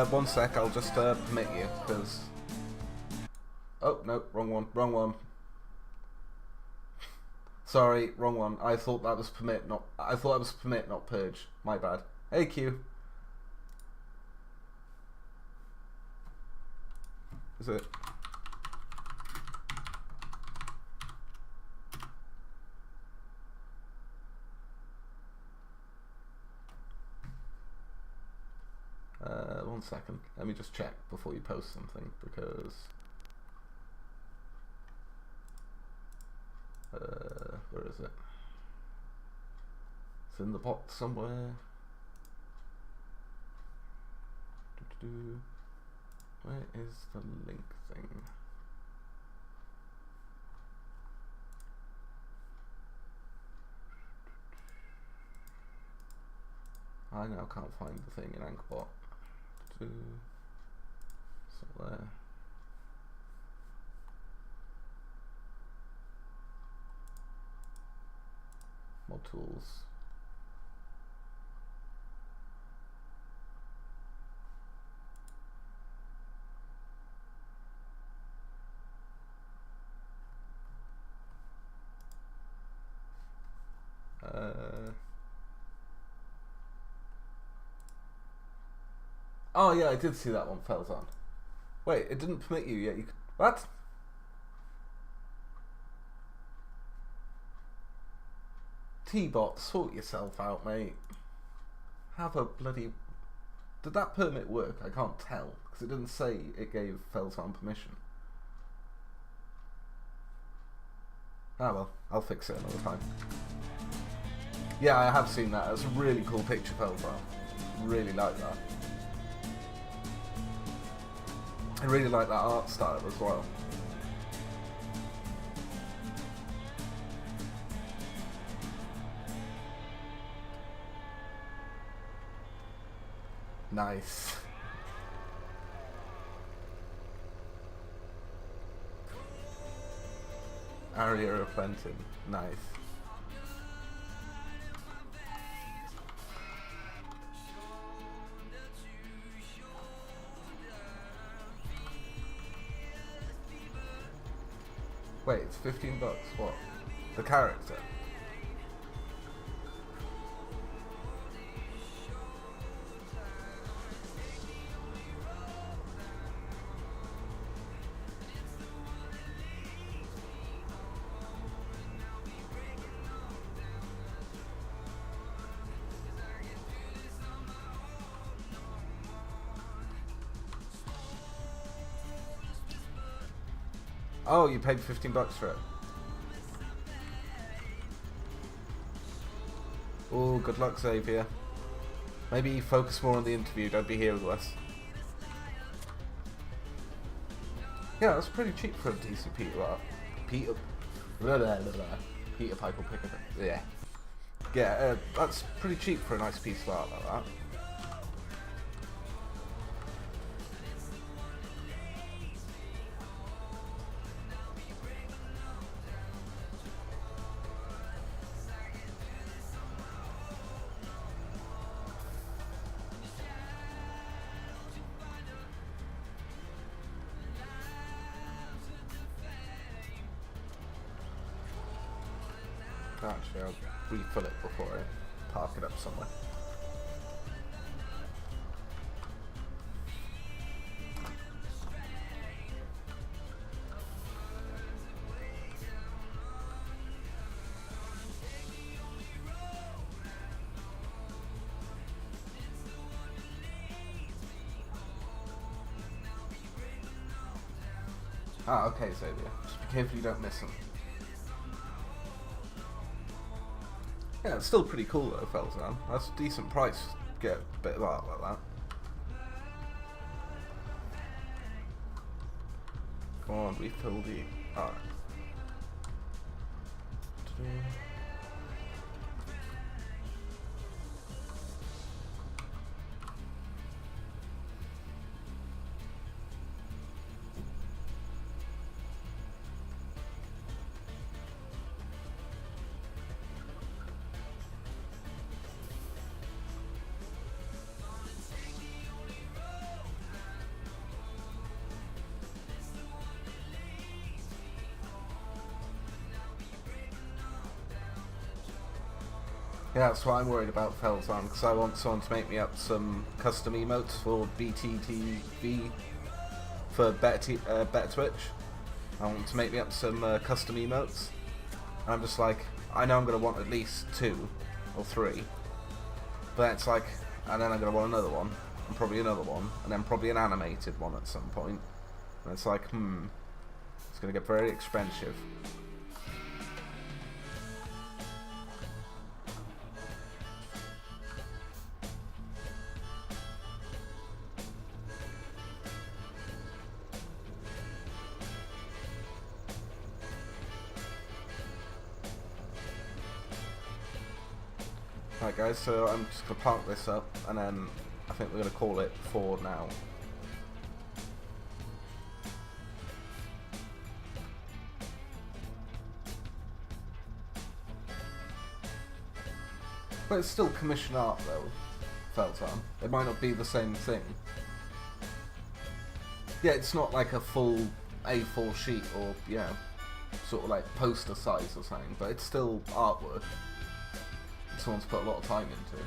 A: One sec, I'll just permit you, because... Oh, no, wrong one, wrong one. Sorry, wrong one. I thought that was permit, not... I thought that was permit, not purge. My bad. Hey, Q. Is it? One second. Let me just check before you post something, because where is it? It's in the pot somewhere. Where is the link thing? I now can't find the thing in Anchorbot. It's not there. Mod tools. Oh yeah, I did see that one, Felzan. Wait, it didn't permit you yet. You could, what? T-bot, sort yourself out, mate. Have a bloody... Did that permit work? I can't tell, because it didn't say it gave Felzan permission. Ah well, I'll fix it another time. Yeah, I have seen that. It's a really cool picture, Felzan. Really like that. I really like that art style as well. Nice. Area of Plenty. Nice. Wait, it's $15. What? The character? Oh, you paid $15 for it. Oh, good luck, Xavier. Maybe focus more on the interview, don't be here with us. Yeah, that's pretty cheap for a decent Peter Piper picker. Yeah. Yeah, that's pretty cheap for a nice piece of art like that. Actually, I'll refill it before I park it up somewhere. Ah, okay, Xavier. Just be careful you don't miss them. Yeah, it's still pretty cool though, Felzan. That's a decent price to get a bit of art like that. Come on, refill the art. Yeah, that's what I'm worried about, Felzan, because I want someone to make me up some custom emotes for BTTV for Better Twitch. I want to make me up some custom emotes. And I'm just like, I know I'm going to want at least 2 or 3. But it's like, and then I'm going to want another one, and probably another one, and then probably an animated one at some point. And it's like, it's going to get very expensive. Right guys, so I'm just going to park this up and then I think we're going to call it for now. But it's still commission art though, Felton. It might not be the same thing. Yeah, it's not like a full A4 sheet or, sort of like poster size or something, but it's still artwork. Someone's put a lot of time into.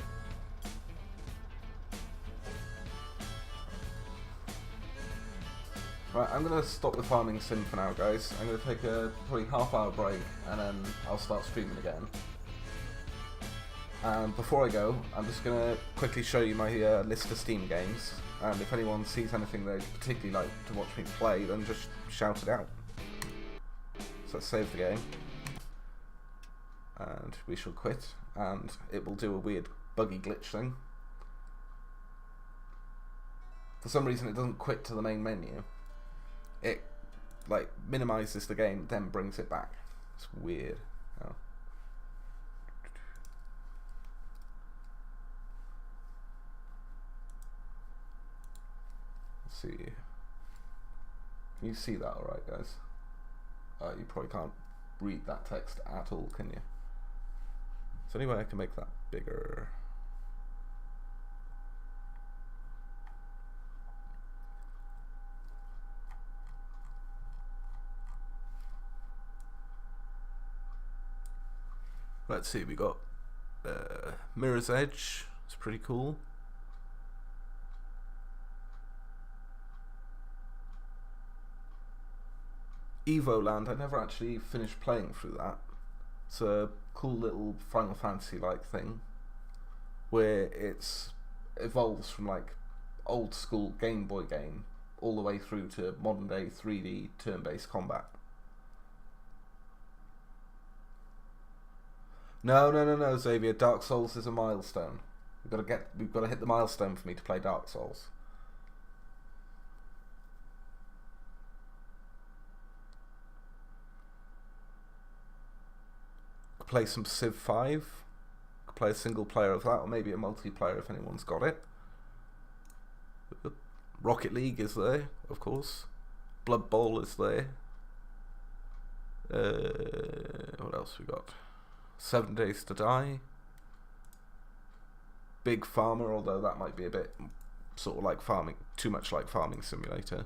A: Right, I'm going to stop the farming sim for now, guys. I'm going to take a probably half-hour break, and then I'll start streaming again. And before I go, I'm just going to quickly show you my list of Steam games, and if anyone sees anything they'd particularly like to watch me play, then just shout it out. So let's save the game, and we shall quit, and it will do a weird buggy glitch thing. For some reason it doesn't quit to the main menu. It like minimises the game, then brings it back. It's weird. Oh. Let's see. Can you see that alright, guys? You probably can't read that text at all, can you? So anyway, I can make that bigger. Let's see, we got Mirror's Edge. It's pretty cool. Evoland, I never actually finished playing through that. It's a cool little Final Fantasy-like thing where it's evolves from like old school Game Boy game all the way through to modern day 3D turn-based combat. No, Xavier. Dark Souls is a milestone. We've got to hit the milestone for me to play Dark Souls. Could play some Civ 5. Could play a single player of that, or maybe a multiplayer if anyone's got it. Rocket League is there, of course. Blood Bowl is there. What else we got? 7 Days to Die. Big Farmer, although that might be a bit sort of like farming, too much like Farming Simulator.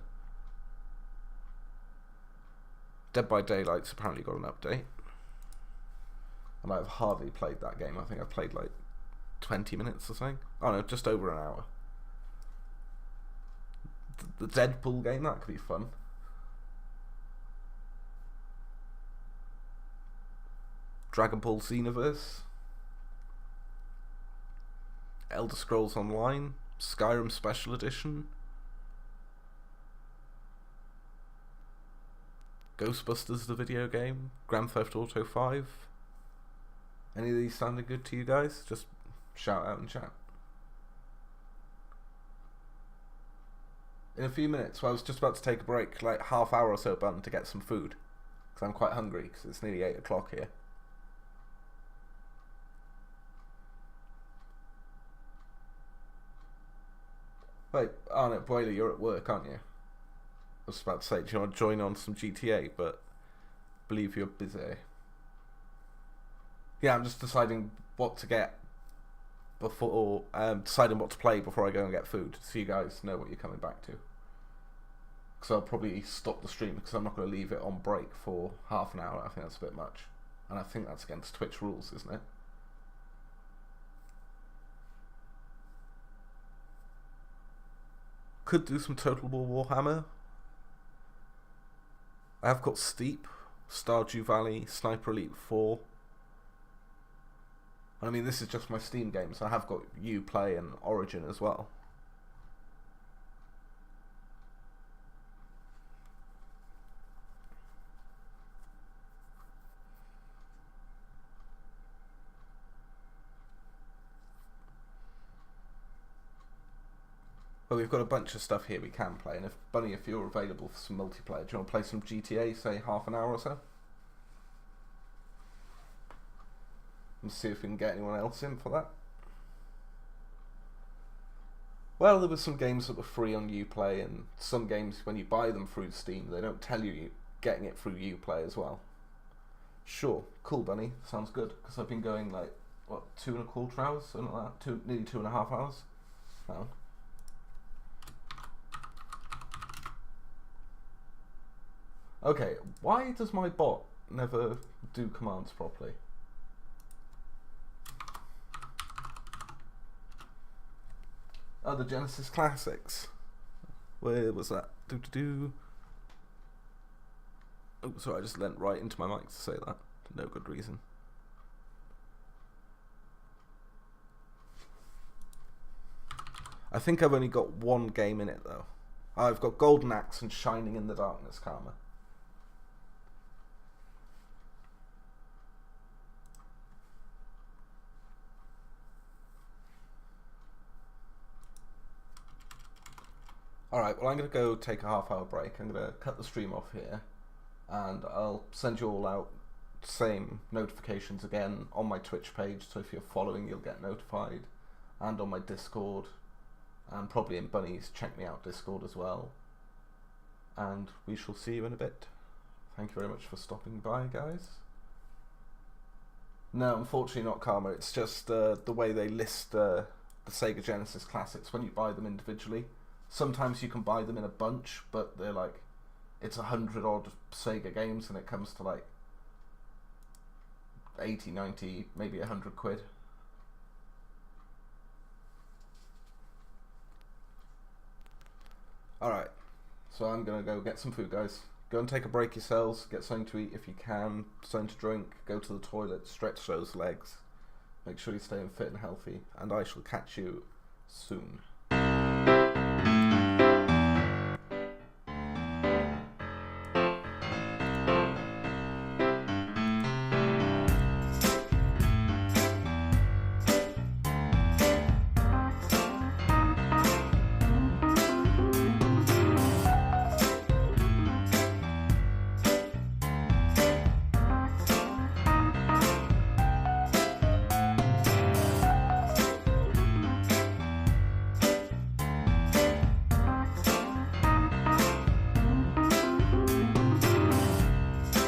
A: Dead by Daylight's apparently got an update. And I've hardly played that game. I think I've played like 20 minutes or something. Oh no, just over an hour. The Deadpool game, that could be fun. Dragon Ball Xenoverse, Elder Scrolls Online, Skyrim Special Edition, Ghostbusters the video game, Grand Theft Auto 5. Any of these sounding good to you guys? Just shout out in chat. In a few minutes, well, I was just about to take a break, like half hour or so, bun, to get some food, because I'm quite hungry, because it's nearly 8 o'clock here. Wait, oh no, Boiler, you're at work, aren't you? I was about to say, do you want to join on some GTA, but I believe you're busy. Yeah, I'm just deciding what to get before, deciding what to play before I go and get food, so you guys know what you're coming back to. Because I'll probably stop the stream, because I'm not going to leave it on break for half an hour. I think that's a bit much. And I think that's against Twitch rules, isn't it? Could do some Total War Warhammer. I have got Steep, Stardew Valley, Sniper Elite 4. I mean, this is just my Steam games. I have got Uplay and Origin as well. Well, we've got a bunch of stuff here we can play, and if Bunny, if you're available for some multiplayer, do you want to play some GTA, say half an hour or so? And see if we can get anyone else in for that. Well, there were some games that were free on Uplay, and some games, when you buy them through Steam, they don't tell you you're getting it through Uplay as well. Sure, cool, Bunny, sounds good, because I've been going like what, 2.25 hours, something like that, nearly 2.5 hours. No. Okay, why does my bot never do commands properly? Oh, the Genesis Classics. Where was that? Oh, sorry, I just leant right into my mic to say that. For no good reason. I think I've only got one game in it, though. I've got Golden Axe and Shining in the Darkness Karma. Alright, well I'm going to go take a half-hour break. I'm going to cut the stream off here. And I'll send you all out same notifications again on my Twitch page. So if you're following, you'll get notified. And on my Discord. And probably in Bunny's Check Me Out Discord as well. And we shall see you in a bit. Thank you very much for stopping by, guys. No, unfortunately not Karma. It's just the way they list the Sega Genesis Classics when you buy them individually. Sometimes you can buy them in a bunch, but they're like, it's 100 odd Sega games and it comes to like 80, 90, maybe 100 quid. Alright, so I'm gonna go get some food, guys. Go and take a break yourselves, get something to eat if you can, something to drink, go to the toilet, stretch those legs. Make sure you're staying fit and healthy, and I shall catch you soon.